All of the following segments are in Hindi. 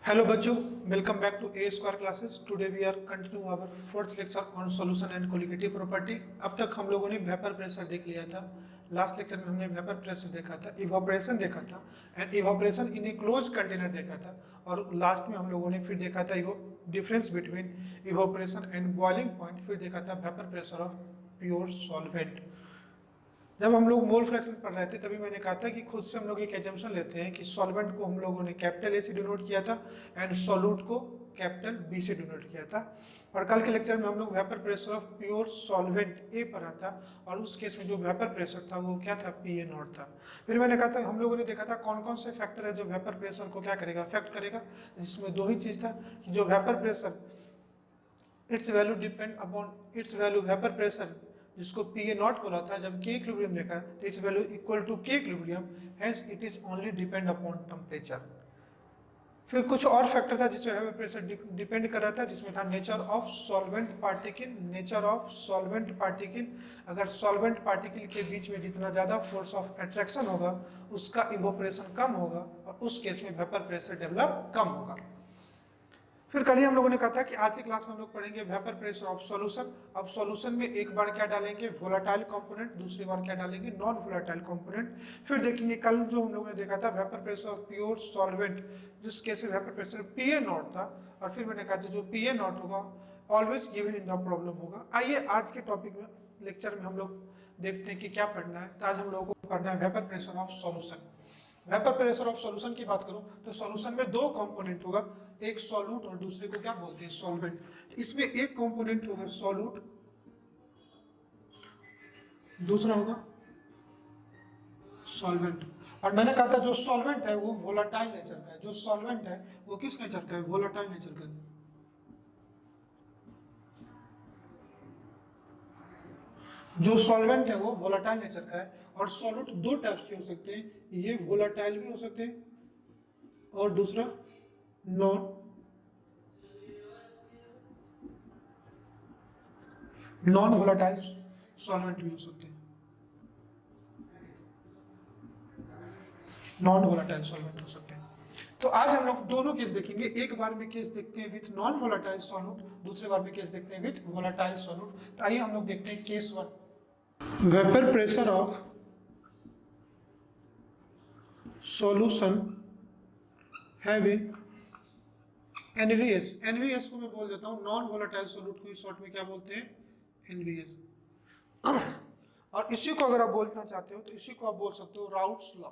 Hello बच्चों, welcome back to A square classes. Today we are continue our fourth lecture on solution and colligative property. अब तक हम लोगों ने वेपर प्रेशर देख लिया था। लास्ट लेक्चर में हमने वेपर प्रेशर देखा था, इवापोरेशन देखा था and evaporation in A close container देखा था, और लास्ट में हम लोगों ने फिर देखा था difference between evaporation and boiling point, फिर देखा था vapour pressure of pure solvent. जब हम लोग मोल फ्रैक्शन पढ़ रहे थे तभी मैंने कहा था कि खुद से हम लोग एक एजम्पशन लेते हैं कि सॉल्वेंट को हम लोगों ने कैपिटल ए से डिनोट किया था एंड सॉल्यूट को कैपिटल बी से डिनोट किया था। और कल के लेक्चर में हम लोग vapour pressure of pure solvent A पढ़ा था, और उस केस में जो वेपर प्रेशर था वो क्या था, पी ए नॉट था। फिर मैंने कहा था हम लोगों ने देखा था कौन कौन से फैक्टर है जो वेपर प्रेशर को क्या करेगा, अफेक्ट करेगा। जिसमें दो ही चीज़ था कि जो vapour pressure it's value depend upon its value vapour pressure, जिसको पी ए नॉट बोला था, जब के इक्विलिब्रियम देखा तो इट्स वैल्यू इक्वल टू के equilibrium, hence it is only depend upon temperature. फिर कुछ और फैक्टर था जिसमें वेपर प्रेशर डिपेंड कर रहा था, जिसमें था nature of solvent particle. Nature of solvent particle, अगर सॉल्वेंट पार्टिकल के बीच में जितना ज़्यादा फोर्स ऑफ अट्रैक्शन होगा उसका इवोपरेशन कम होगा, और उस केस में वेपर प्रेशर डेवलप कम होगा। फिर कल ही हम लोगों ने कहा था कि आज की क्लास में हम लोग पढ़ेंगे वेपर प्रेशर ऑफ सॉल्यूशन। अब सॉल्यूशन में एक बार क्या डालेंगे, वोलाटाइल कंपोनेंट, दूसरी बार क्या डालेंगे, नॉन वोलाटाइल कंपोनेंट। फिर देखेंगे कल जो हम लोगों ने देखा था vapour pressure of pure solvent, जिस केस में vapour pressure P A naught था, और फिर मैंने कहा था जो पी ए नॉट होगा always given in the problem होगा। आइए आज के टॉपिक में लेक्चर में हम लोग देखते हैं कि क्या पढ़ना है। तो आज हम लोगों को पढ़ना है vapour pressure of solution. Vapour pressure of solution की बात करूं तो सॉल्यूशन में दो कंपोनेंट होगा, एक सॉल्यूट और दूसरे को क्या बोलते हैं, सॉल्वेंट। इसमें एक कंपोनेंट होगा सॉल्यूट, दूसरा होगा सॉल्वेंट। और मैंने कहा था जो सॉल्वेंट है वो वोलाटाइल नेचर का है, जो सॉल्वेंट है वो किस नेचर का है, वोलाटाइल नेचर का है। जो सॉल्वेंट है वो वोलाटाइल नेचर का है, और सॉल्यूट दो टाइप्स के हो सकते हैं, ये वोलाटाइल भी हो सकते हैं और दूसरा नॉन वोलाटाइल सॉल्वेंट भी हो सकते हैं, नॉन वोलाटाइल सॉल्वेंट हो सकते हैं। तो आज हम लोग दोनों केस देखेंगे, एक बार में केस देखते हैं विथ नॉन वोलाटाइल सॉल्यूट, दूसरे बार में केस देखते हैं विथ वोलाटाइल सॉल्यूट। तो आइए हम लोग देखते हैं case one. Vapour pressure of solution having NVS, NVS को मैं बोल देता हूं नॉन वोलाटाइल सॉल्यूट को शॉर्ट में क्या बोलते हैं, एनवीएस। और इसी को अगर आप बोलना चाहते हो तो इसी को आप बोल सकते हो राउट्स लॉ।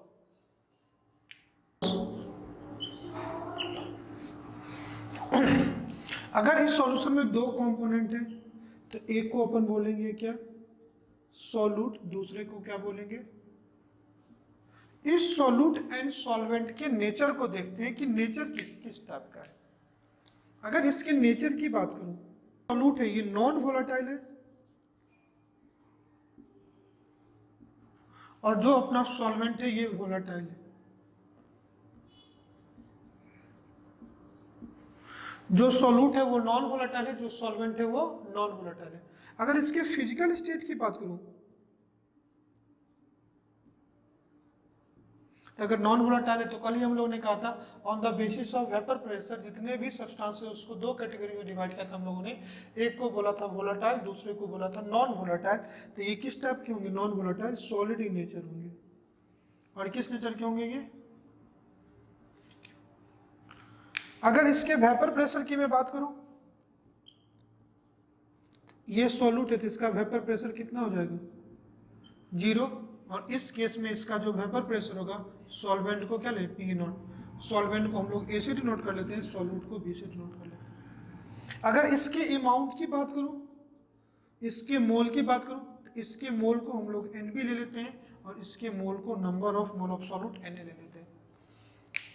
अगर इस सॉल्यूशन में दो कंपोनेंट हैं तो एक को अपन बोलेंगे क्या, सॉल्यूट, दूसरे को क्या बोलेंगे। इस सॉल्यूट एंड सॉल्वेंट के नेचर को देखते हैं कि नेचर किस किस टाइप का है। अगर इसके नेचर की बात करूं, सॉल्यूट है ये नॉन वोलाटाइल है, और जो अपना सॉल्वेंट है ये वोलाटाइल है। जो सॉल्यूट है वो नॉन वोलाटाइल है, जो सॉल्वेंट है वो नॉन वोलाटाइल है। अगर इसके फिजिकल स्टेट की बात करूं, अगर नॉन वोलाटाइल है तो कल ही हम लोगों ने कहा था on the basis of vapour pressure जितने भी सब्सटेंस है उसको दो कैटेगरी में डिवाइड किया था हम लोगों ने। एक को बोला था वोलाटाइल, दूसरे को बोला था नॉन वोलाटाइल। तो ये किस टाइप के होंगे, non volatile, solid in nature होंगे। और किस नेचर के होंगे ये, अगर इसके वेपर प्रेशर की मैं बात करूं, ये सॉल्यूट है तो इसका वेपर प्रेशर कितना हो जाएगा, 0। और इस केस में इसका जो वेपर प्रेशर होगा, सॉल्वेंट को क्या ले, पी नॉट। सॉल्वेंट को हम लोग ए से डिनोट कर लेते हैं, सॉल्यूट को बी से डिनोट कर लेते हैं। अगर इसके अमाउंट की बात करूं, इसके मोल की बात करूं, तो इसके मोल को हम लोग एन बी ले लेते हैं, और इसके मोल को number of mole of solute N A ले लेते हैं।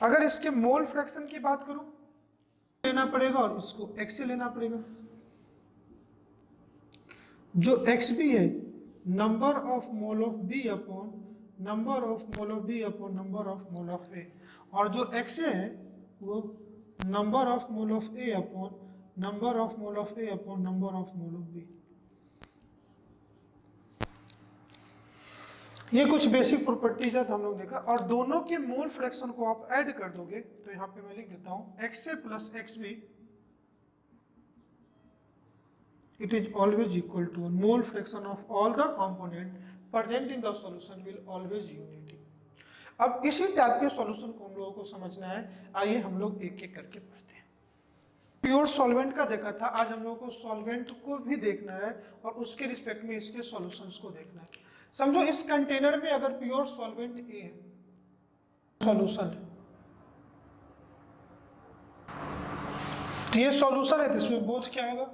अगर इसके मोल फ्रैक्शन की बात करूं, लेना पड़ेगा और इसको एक्स से लेना पड़ेगा। जो एक्स बी है, number of mole of B upon number of mole of B upon number of mole of A, और जो एक्स ए है वो number of mole of A upon number of mole of A upon number of mole of B. ये कुछ बेसिक प्रॉपर्टीज है तो हम लोग देखा, और दोनों के मोल फ्रैक्शन को आप ऐड कर दोगे तो यहाँ पे मैं लिख देता हूँ XA plus XB it is always equal to mole fraction of all the component present in the solution will always unity। अब इसी टाइप के सॉल्यूशन को हम लोगों को समझना है, आइए हम लोग एक एक करके पढ़ते हैं। प्योर सॉल्वेंट का देखा था, आज हम लोगों को सॉल्वेंट को भी देखना है और उसके रिस्पेक्ट में इसके सॉल्यूशंस को देखना है। समझो इस कंटेनर में अगर प्योर सॉल्वेंट ए है, सॉल्यूशन है, तो ये सॉल्यूशन है, तो इसमें बोथ क्या होगा,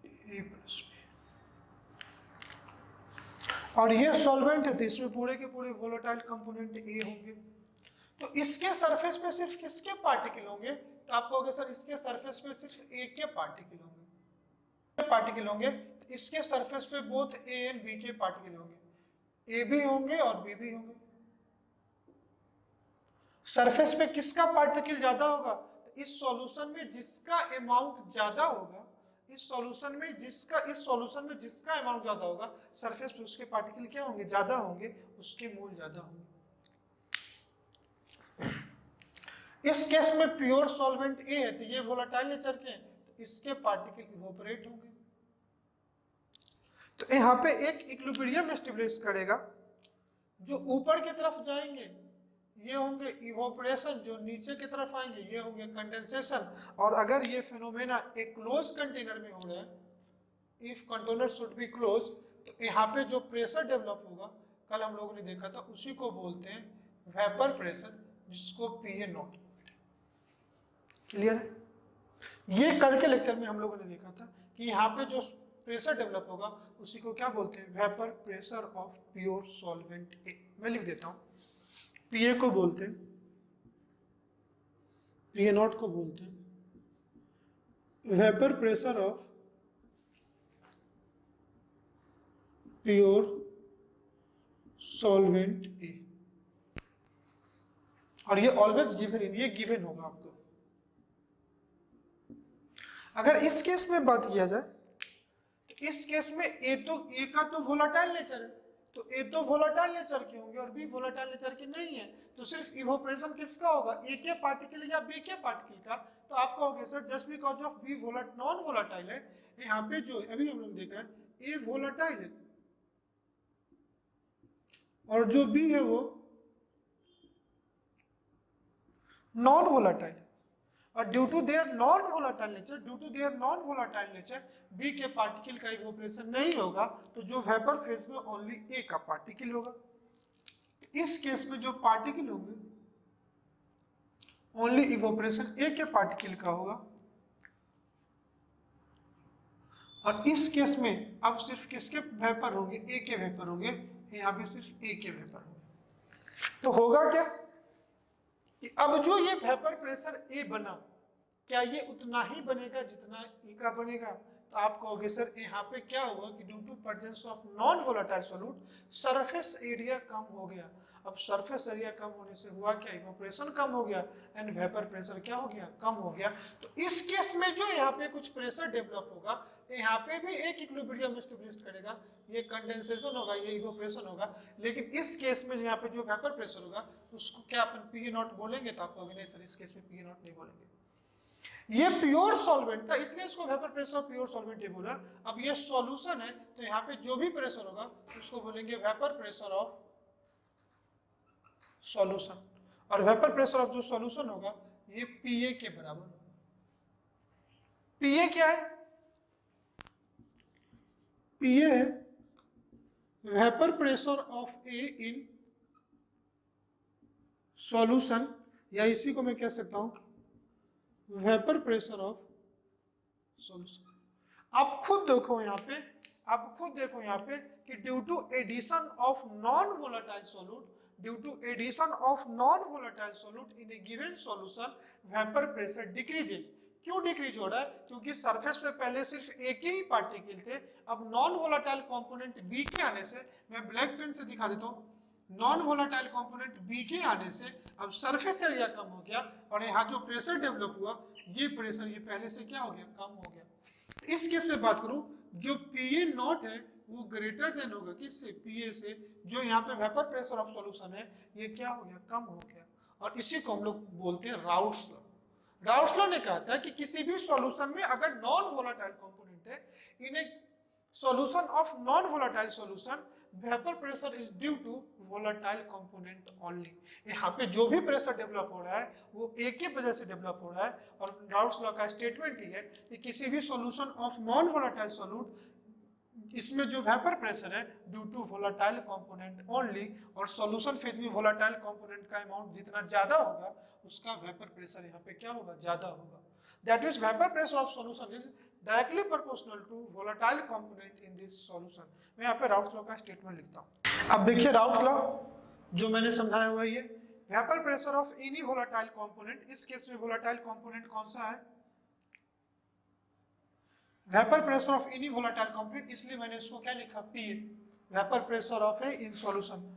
ए प्लस बी। और ये सॉल्वेंट है तो इसमें पूरे के पूरे वोलेटाइल कंपोनेंट ए होंगे। तो इसके सरफेस पे सिर्फ किसके पार्टिकल होंगे, तो आप कहोगे सर इसके सरफेस पे सिर्फ ए के पार्टिकल होंगे, तो इसके सरफेस पे बोथ ए एंड बी के पार्टिकल होंगे, ए भी होंगे और बी भी होंगे। सरफेस पे किसका पार्टिकल ज्यादा होगा, तो इस सॉल्यूशन में जिसका अमाउंट ज्यादा होगा, इस सॉल्यूशन में जिसका अमाउंट ज्यादा होगा, सरफेस पे उसके पार्टिकल क्या होंगे, ज्यादा होंगे, उसके मोल ज्यादा होंगे। इस केस में प्योर सॉल्वेंट ए है तो ये वोलेटाइल नेचर के हैं, तो इसके पार्टिकल इवोपरेट होंगे। तो यहाँ पे एक इक्विलिब्रियम एस्टेब्लिश करेगा, जो ऊपर की तरफ जाएंगे ये होंगे इवोपरेशन, जो नीचे की तरफ आएंगे ये होंगे कंडेंसेशन। और अगर ये फिनोमेना एक क्लोज कंटेनर में हो रहा है, if container should be close, तो यहाँ पे जो प्रेशर डेवलप होगा, कल हम लोगों ने देखा था, उसी को बोलते हैं वेपर प्रेशर, जिसको PA नॉट। क्लियर है? ये कल के लेक्चर में हम लोगों ने देखा था कि यहाँ पे जो प्रेशर डेवलप होगा उसी को क्या बोलते हैं, vapour pressure of pure solvent A. मैं लिख देता हूँ, PA को बोलते हैं, PA नॉट को बोलते हैं vapour pressure of pure solvent A. और ये ऑलवेज गिवन, ये गिवन होगा आपको। अगर इस केस में बात किया जाए, तो इस केस में ए का तो वोलेटाइल नेचर है, तो ए तो वोलेटाइल नेचर के होंगे और बी वोलेटाइल नेचर के नहीं है, तो सिर्फ इवोपरेशन किसका होगा, ए के पार्टिकल या बी के पार्टिकल का। तो आप कहोगे sir just because of B non volatile है, यहाँ पे जो अभी हम लोग देखा है ए वोलेटाइल है और जो बी है वो नॉन वोलेटाइल है, और due to their non volatile nature B के पार्टिकल का इवोपरेशन नहीं होगा, तो जो वेपर फेज में ओनली ए का पार्टिकल होगा। इस केस में जो पार्टिकल होंगे ओनली इवोपरेशन ए के पार्टिकल का होगा, और इस केस में अब सिर्फ किसके वेपर होंगे, ए के वेपर होंगे, यहाँ पे सिर्फ ए के वेपर होंगे। तो होगा क्या कि अब जो ये वेपर प्रेशर ए बना, क्या ये उतना ही बनेगा जितना ई का बनेगा, तो आप कहोगे सर यहाँ पे क्या हुआ कि due to presence of non volatile solute surface area कम हो गया। अब सरफेस एरिया कम होने से हुआ क्या, इवोपरेशन कम हो गया एंड वेपर प्रेशर क्या हो गया, कम हो गया। तो इस केस में जो यहाँ पे कुछ प्रेशर डेवलप होगा, यहाँ पे भी एक इक्विलिब्रियम एस्टेब्लिश करेगा, ये कंडेंसेशन होगा, ये इवोपरेशन होगा। लेकिन इस केस में यहाँ पे जो वेपर प्रेशर होगा उसको क्या अपन PA नॉट बोलेंगे, तो आप कहोगे नहीं सर इस केस में PA नॉट नहीं बोलेंगे, ये प्योर सॉल्वेंट था इसलिए इसको vapour pressure of pure solvent ये बोला। अब ये सॉल्यूशन है तो यहाँ पे जो भी प्रेशर होगा उसको बोलेंगे वेपर प्रेशर ऑफ सॉल्यूशन, और वेपर प्रेशर ऑफ जो सॉल्यूशन होगा ये PA के बराबर होगा। PA क्या है, PA है vapour pressure of A in solution, या इसी को मैं कह सकता हूं वेपर प्रेशर ऑफ सॉल्यूशन। आप खुद देखो यहाँ पे कि due to addition of non volatile solute in a given solution vapour pressure decreases. क्यों डिक्रीज हो रहा है, क्योंकि सरफेस पे पहले सिर्फ एक ही पार्टिकल थे, अब नॉन वोलेटाइल कंपोनेंट बी के आने से, मैं ब्लैक पेन से दिखा देता हूँ, नॉन वोलेटाइल कंपोनेंट बी के आने से अब सरफेस एरिया कम हो गया, और यहाँ जो प्रेशर डेवलप हुआ ये प्रेशर ये पहले से क्या हो गया, कम हो गया। इस केस में बात करूं, जो PA नॉट है वो ग्रेटर देन होगा किससे, पीए से, जो यहाँ पे वेपर प्रेशर ऑफ सॉल्यूशन है ये क्या हो गया, कम हो गया। और इसी को हम लोग बोलते हैं राउट्स लॉ। राउट्स लॉ ने कहा था कि किसी भी सॉल्यूशन में अगर नॉन वोलेटाइल कंपोनेंट है, इन ए solution of non-volatile solution vapor pressure is due to volatile component only। यहाँ पे जो भी प्रेशर डेवलप हो रहा है वो एक ही वजह से डेवलप हो रहा है। और राउट्स लॉ का स्टेटमेंट ही है कि किसी भी solution of non volatile solute, इसमें जो वेपर प्रेशर है due to volatile component only, और सॉल्यूशन फेज में वोलेटाइल कंपोनेंट का अमाउंट जितना ज्यादा होगा उसका वेपर प्रेशर यहाँ पे क्या होगा, ज्यादा होगा। That means vapour pressure of solution is directly proportional to volatile component in this solution. मैं यहाँ पे राउट्स लॉ का स्टेटमेंट लिखता हूँ। अब देखिए राउट्स लॉ जो मैंने समझाया हुआ ये vapour pressure of any volatile component, इस केस में वोलेटाइल कंपोनेंट कौन सा है, vapour pressure of any volatile component, इसलिए मैंने इसको क्या लिखा, P. Vapour pressure of A in solution,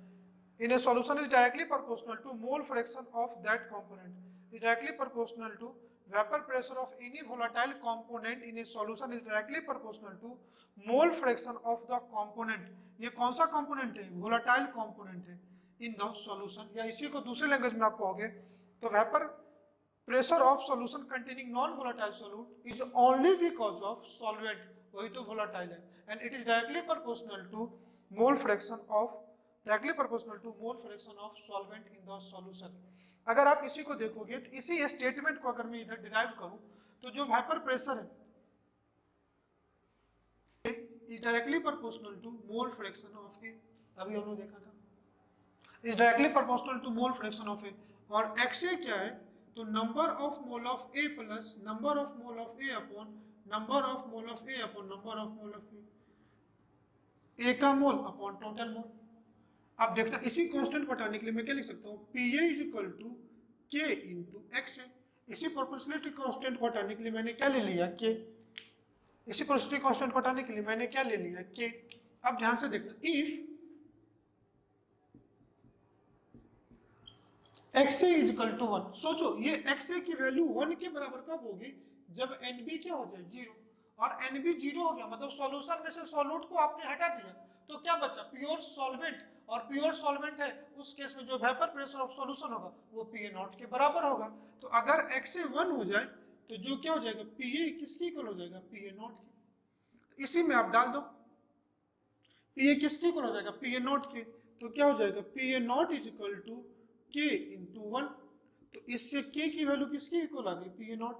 in a solution is directly proportional to mole fraction of that component, is directly proportional to vapour pressure of any volatile component in a solution is directly proportional to mole fraction of the component. ये कौन सा कंपोनेंट है, वोलेटाइल कंपोनेंट है इन द सॉल्यूशन। या इसी को दूसरे लैंग्वेज में आप कहोगे तो vapour pressure of solution containing non-volatile solute is only because of solvent, वही तो volatile है, and it is directly proportional to mole fraction of solvent in the solution। अगर आप इसी को देखोगे तो इसी स्टेटमेंट को अगर मैं इधर डिराइव करूं तो जो वेपर प्रेशर है is directly proportional to mole fraction of A, अभी हम लोग देखा था, is directly proportional to mole fraction of A। और XA क्या है, तो number of mole of A plus number of mole of A upon number of mole of A upon number of mole of A का मोल अपॉन टोटल मोल। अब देखना इसी कांस्टेंट को हटाने के लिए मैं क्या लिख सकता हूँ, पीए इज इक्वल टू के इंटू एक्स। इसी प्रोपोर्शनलिटी कांस्टेंट को हटाने के लिए मैंने क्या ले लिया, के। इसी प्रोपोर्शनलिटी कांस्टेंट को हटाने के लिए मैंने क्या ले लिया, के। अब ध्यान से देखना, if XA is equal to 1, सोचो ये XA की वैल्यू 1 के बराबर कब होगी, जब NB क्या हो जाए, 0। और NB 0 हो गया मतलब सॉल्यूशन में से सॉल्यूट को आपने हटा दिया तो क्या बचा, प्योर सॉल्वेंट। और प्योर सॉल्वेंट है उस केस में जो वेपर प्रेशर ऑफ सॉल्यूशन होगा वो PA0 के बराबर होगा। तो अगर XA 1 हो जाए तो जो क्या हो जाएगा, PA किसकी इक्वल हो जाएगा, PA0 की। इसी में आप डाल दो PA किसकी इक्वल हो जाएगा, PA0 के। तो क्या हो जाएगा, PA0 is equal to k into 1। तो इससे k की वैल्यू किसकी इक्वल आ गई, PA0।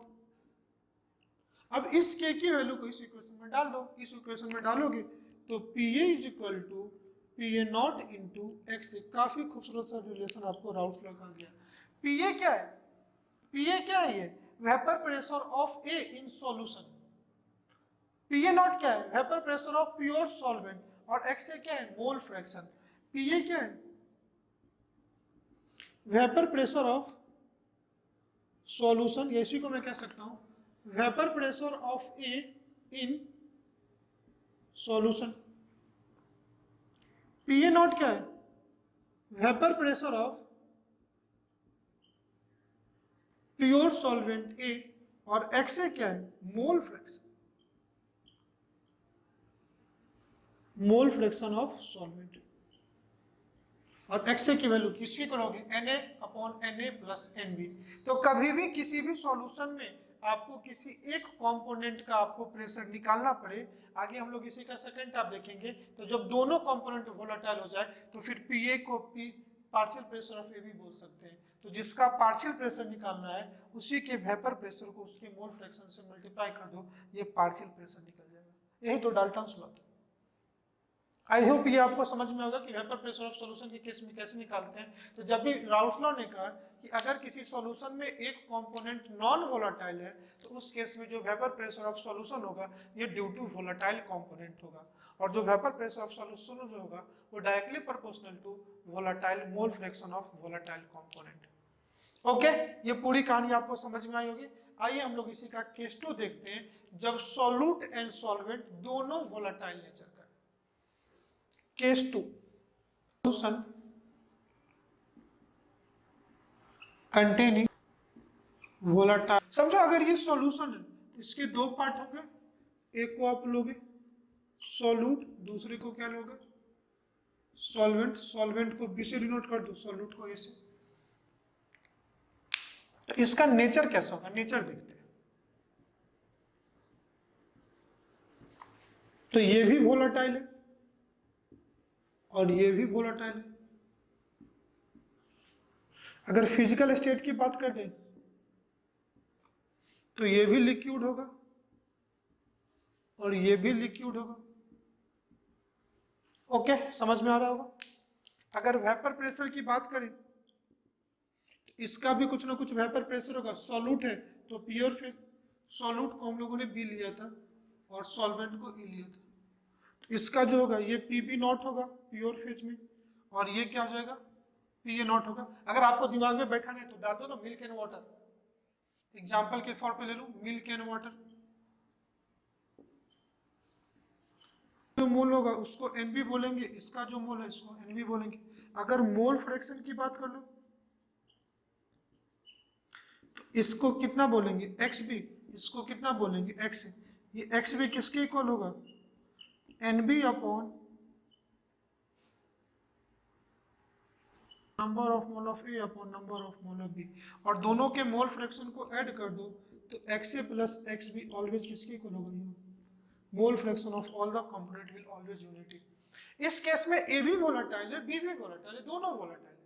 अब इस k की वैल्यू को इस इक्वेशन में डाल दो, इस इक्वेशन में डालोगे तो PA is equal to PA0 into X. काफी खूबसूरत सा रिलेशन आपको राउट्स लॉ का गया। PA क्या है, PA क्या है, ये vapour pressure of A in solution. PA0 क्या है, vapour pressure of pure solvent. और XA क्या है, मोल फ्रैक्शन। PA क्या है, वेपर प्रेशर ऑफ सॉल्यूशन, या इसी को मैं कह सकता हूं vapour pressure of A in solution. PA0 क्या है, vapour pressure of pure solvent A. और XA क्या है, mole fraction, mole fraction of solvent. और XA की वैल्यू किसकी करोगे, Na upon Na plus NB। तो कभी भी किसी भी सॉल्यूशन में आपको किसी एक कंपोनेंट का आपको प्रेशर निकालना पड़े, आगे हम लोग इसी का सेकंड टाइप देखेंगे, तो जब दोनों कंपोनेंट वोलेटाइल हो जाए तो फिर PA को पार्शियल प्रेशर ऑफ A भी बोल सकते हैं। तो जिसका पार्शियल प्रेशर निकालना है उसी के वेपर प्रेशर को उसके मोल फ्रैक्शन से मल्टीप्लाई कर दो, ये पार्शियल प्रेशर निकल जाएगा। यही तो डाल्टन्स लॉ था। आई होप ये आपको समझ में होगा कि वेपर प्रेशर ऑफ सॉल्यूशन के केस में कैसे निकालते हैं। तो जब भी राउट्स लॉ ने कहा कि अगर किसी सॉल्यूशन में एक कंपोनेंट नॉन वोलेटाइल है तो उस केस में जो वेपर प्रेशर ऑफ सॉल्यूशन होगा ये ड्यू टू वोलेटाइल कंपोनेंट होगा, और जो वेपर प्रेशर ऑफ सॉल्यूशन जो होगा वो directly proportional to volatile mole fraction of volatile component. Okay, ये पूरी कहानी आपको समझ में आई होगी। आइए हम लोग इसी का केस 2 देखते हैं जब सॉल्यूट एंड सॉल्वेंट दोनों वोलेटाइल नेचर का। Case 2, solution containing volatile. समझो अगर ये सॉल्यूशन है इसके दो पार्ट होंगे, एक को आप लोगे सॉल्यूट, दूसरे को क्या लोगे, सॉल्वेंट, सॉल्वेंट को बी से डिनोट कर दो, सॉल्यूट को ए से। तो इसका नेचर कैसा होगा, नेचर देखते हैं। तो ये भी वोलाटाइल है और ये भी वोलाटाइल है। अगर फिजिकल स्टेट की बात कर दें तो ये भी लिक्विड होगा और ये भी लिक्विड होगा। ओके, समझ में आ रहा होगा। अगर वेपर प्रेशर की बात करें तो इसका भी कुछ ना कुछ वेपर प्रेशर होगा। सॉल्यूट है तो प्योर फेज, सॉल्यूट को हम लोगों ने बी लिया था और सॉल्वेंट को ई लिया था। तो इसका जो होगा ये पीबी नॉट होगा प्योर फेज में, और ये क्या हो जाएगा, पीए नॉट होगा। अगर आपको दिमाग में बैठाना है तो डाल दो ना मिल्क एंड वाटर, एग्जाम्पल के फॉर पे ले लूं मिल्क एंड वाटर। जो मोल होगा उसको एनबी बोलेंगे, इसका जो मोल है इसको एनबी बोलेंगे। अगर मोल फ्रैक्शन की बात कर लो तो इसको कितना बोलेंगे, एक्स बी, इसको कितना बोलेंगे, एक्स। ये एक्स बी किसके इक्वल होगा, NB upon number of mole of A upon number of mole of B. और दोनों के मोल फ्रैक्शन को ऐड कर दो तो X A plus x be always किसके इक्वल होगा, मोल fraction of all the component will always unity. इस केस में ए भी वोलेटाइल है, बी भी वोलेटाइल है, दोनों वोलेटाइल है।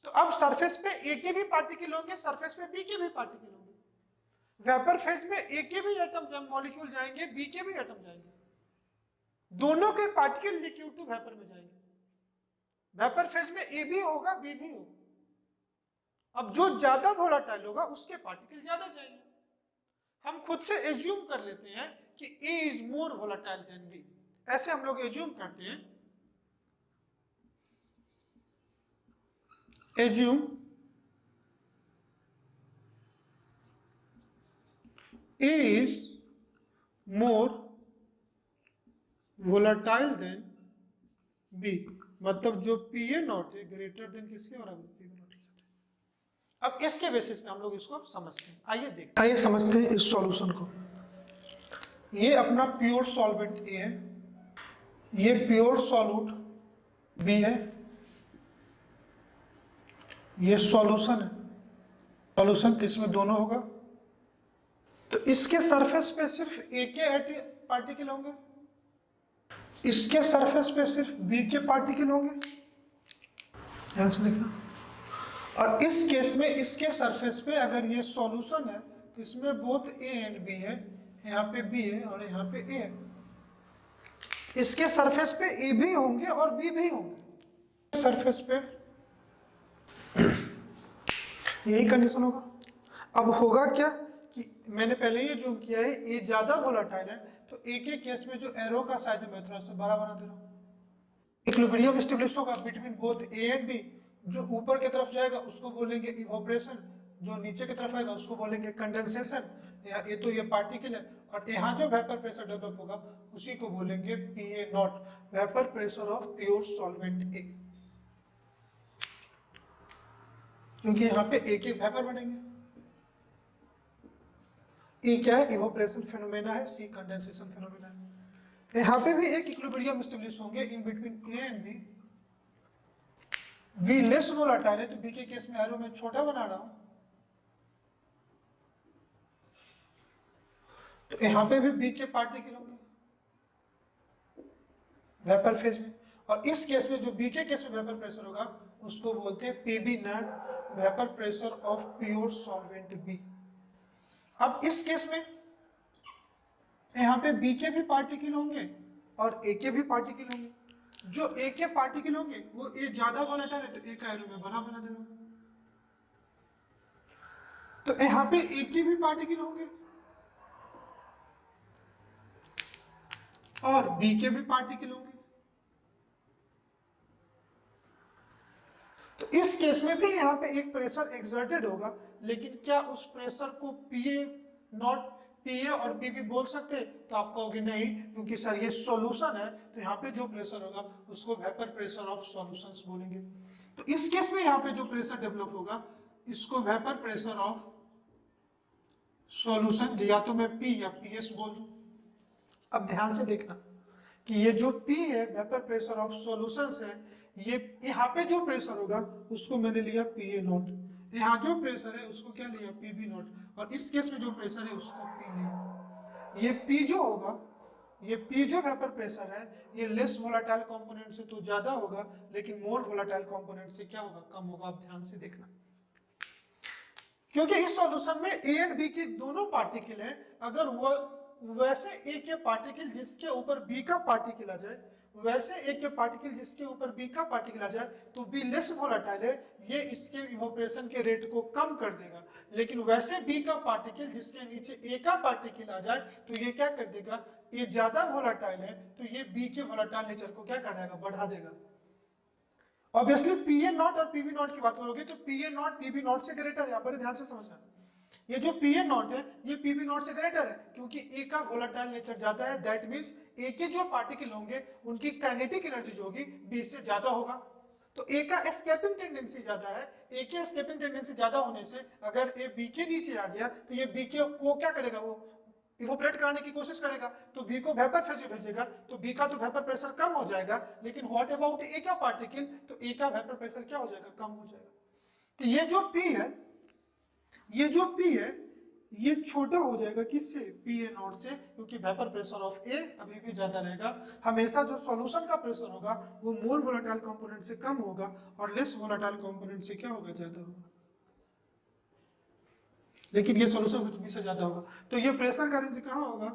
तो अब सरफेस पे ए के भी पार्टिकल होंगे, सरफेस पे बी के भी पार्टिकल होंगे। वेपर फेज में ए के भी एटम मॉलिक्यूल जाएंगे, बी के भी एटम जाएंगे, दोनों के पार्टिकल लिक्विड टू वेपर में जाएंगे। वेपर फेज में ए भी होगा बी भी होगा। अब जो ज्यादा वोलेटाइल होगा उसके पार्टिकल ज्यादा जाएंगे। हम खुद से एज्यूम कर लेते हैं कि A is more volatile than B, ऐसे हम लोग एज्यूम करते हैं। Assume A is more volatile than B, मतलब जो Pa नॉट है ग्रेटर देन किसके और Pb नॉट। अब इसके बेसिस पे हम लोग इसको समझते हैं। आइए देखते हैं, आइए समझते हैं इस सॉल्यूशन को। ये अपना प्योर सॉल्वेंट ए है, ये प्योर सॉल्यूट बी है, ये सॉल्यूशन है, सॉल्यूशन तो इसमें दोनों होगा। तो इसके सरफेस पे सिर्फ ए के पार्टिकल होंगे, इसके सरफेस पे सिर्फ बी के पार्टिकल होंगे, ध्यान से देखना। और इस केस में इसके सरफेस पे अगर ये सॉल्यूशन है तो इसमें बोथ ए एंड बी है, यहाँ पे बी है और यहाँ पे ए है। इसके सरफेस पे ए भी होंगे और बी भी होंगे, सरफेस पे यही कंडीशन होगा। अब होगा क्या कि मैंने पहले ही जूम किया है, ए ज्यादा वोलेटाइल है तो ए के केस में जो एरो का साइज है मैं थोड़ा सा बड़ा बना दे रहा हूँ। इक्विलिब्रियम एस्टेब्लिश होगा between both A and B. जो ऊपर की तरफ जाएगा उसको बोलेंगे इवोपरेशन, जो नीचे की तरफ आएगा उसको बोलेंगे कंडेंसेशन। ये तो ये पार्टिकल है, और यहाँ जो वेपर प्रेशर डेवलप होगा उसी को बोलेंगे PA naught, vapour pressure of pure solvent A, क्योंकि यहाँ पे एक एक वेपर बनेंगे। ए क्या है, इवोपरेशन फेनोमेना है, सी कंडेंसेशन फेनोमेना है। यहाँ पे भी एक इक्विलिब्रियम एस्टेब्लिश होंगे in between A and B. V less volatile है तो B के केस में एरो में छोटा बना रहा हूं, तो यहां पे भी B के पार्टिकल होंगे वेपर फेज में। और इस केस में जो B के केस में वेपर प्रेशर होगा उसको बोलते हैं PB net, vapour pressure of pure solvent B। अब इस केस में यहां पे B के भी पार्टिकल होंगे और A के भी पार्टिकल होंगे। जो ए के पार्टिकल होंगे वो ए ज्यादा वोलेटाइल है तो ए का एरो में बना दे रहा हूं। तो यहाँ पे ए के भी पार्टिकल होंगे और बी के भी पार्टिकल होंगे। तो इस केस में भी यहाँ पे एक प्रेशर एक्सर्टेड होगा, लेकिन क्या उस प्रेशर को पीए नॉट, पीए और पीबी बोल सकते हैं? तो आप कहोगे नहीं, क्योंकि सर ये सॉल्यूशन है तो यहाँ पे जो प्रेशर होगा उसको वेपर प्रेशर ऑफ सॉल्यूशंस बोलेंगे। तो इस केस में यहाँ पे जो प्रेशर डेवलप होगा इसको वेपर प्रेशर ऑफ सॉल्यूशन, या तो मैं पी या पीएस बोल दूं। अब ध्यान से देखना कि ये जो P है वेपर प्रेशर ऑफ सॉल्यूशंस है, ये यहाँ पे जो प्रेशर होगा उसको मैंने लिया PA नॉट, यहाँ जो प्रेशर है उसको क्या लिया PB नॉट, और इस केस में जो प्रेशर है उसको P लिया। ये P जो होगा, ये P जो वेपर प्रेशर है ये लेस वोलाटाइल कंपोनेंट से तो ज्यादा होगा लेकिन मोर वोलाटाइल कंपोनेंट से क्या होगा, कम होगा। आप ध्यान से देखना, क्योंकि इस सॉल्यूशन में A एंड B के दोनों पार्टिकल हैं, अगर वो वैसे A के पार्टिकल जिसके ऊपर B का पार्टिकल आ जाए, वैसे A के पार्टिकल जिसके ऊपर B का पार्टिकल आ जाए तो B लेस वोलेटाइल है, ये इसके इवोपरेशन के रेट को कम कर देगा। लेकिन वैसे B का पार्टिकल जिसके नीचे A का पार्टिकल आ जाए तो ये क्या कर देगा, ये ज्यादा वोलेटाइल है तो ये B के वोलेटाइल नेचर को क्या कर देगा, बढ़ा देगा। ऑब्वियसली PA नॉट और PB नॉट की बात करोगे तो PA नॉट PB नॉट से ग्रेटर है, बड़े ध्यान से समझना। ये जो PA नॉट है ये PB नॉट से ग्रेटर है क्योंकि A का वोलेटाइल नेचर ज्यादा है, दैट मींस A के जो पार्टिकल होंगे उनकी काइनेटिक एनर्जी जो होगी B से ज्यादा होगा। तो A का एस्केपिंग टेंडेंसी ज्यादा है, A के एस्केपिंग टेंडेंसी ज्यादा होने से अगर A B के नीचे आ गया तो ये B के को क्या करेगा, वो इवोपरेट कराने की कोशिश करेगा, तो V को वेपर फेज में भेजेगा तो B का तो वेपर प्रेशर कम हो जाएगा, लेकिन व्हाट अबाउट A का पार्टिकल, तो A का वेपर प्रेशर क्या हो जाएगा, कम हो जाएगा। तो ये जो P है, ये जो P है ये छोटा हो जाएगा किससे, PA नॉट से, क्योंकि वेपर प्रेशर ऑफ A अभी भी ज्यादा रहेगा। हमेशा जो सॉल्यूशन का प्रेशर होगा वो मोर वोलेटाइल कंपोनेंट से कम होगा और लेस वोलेटाइल कंपोनेंट से क्या होगा, ज्यादा होगा। लेकिन ये सॉल्यूशन B से ज्यादा होगा, तो ये प्रेशर का रेंज कहाँ होगा,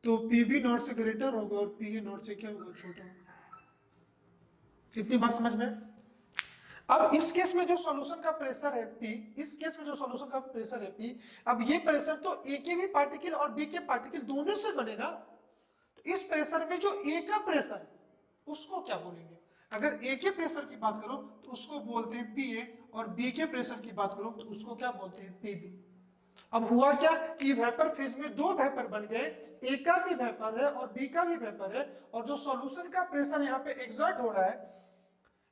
तो PB नॉट से ग्रेटर होगा और PA नॉट से क्या होगा, छोटा होगा। कितनी बात समझ में। अब इस केस में जो सॉल्यूशन का प्रेशर है P, इस केस में जो सॉल्यूशन का प्रेशर है P, अब ये प्रेशर तो A के भी पार्टिकल और B के पार्टिकल दोनों से बनेगा। तो इस प्रेशर में जो A का प्रेशर उसको क्या बोलेंगे, अगर A के प्रेशर की बात करो तो उसको बोलते हैं PA और B के प्रेशर की बात करो तो उसको क्या बोलते हैं, PB। अब हुआ क्या कि वेपर फेज में दो वेपर बन गए, ए का भी वेपर है और बी का भी वेपर है, और जो सॉल्यूशन का प्रेशर यहाँ पे एग्जर्ट हो रहा है,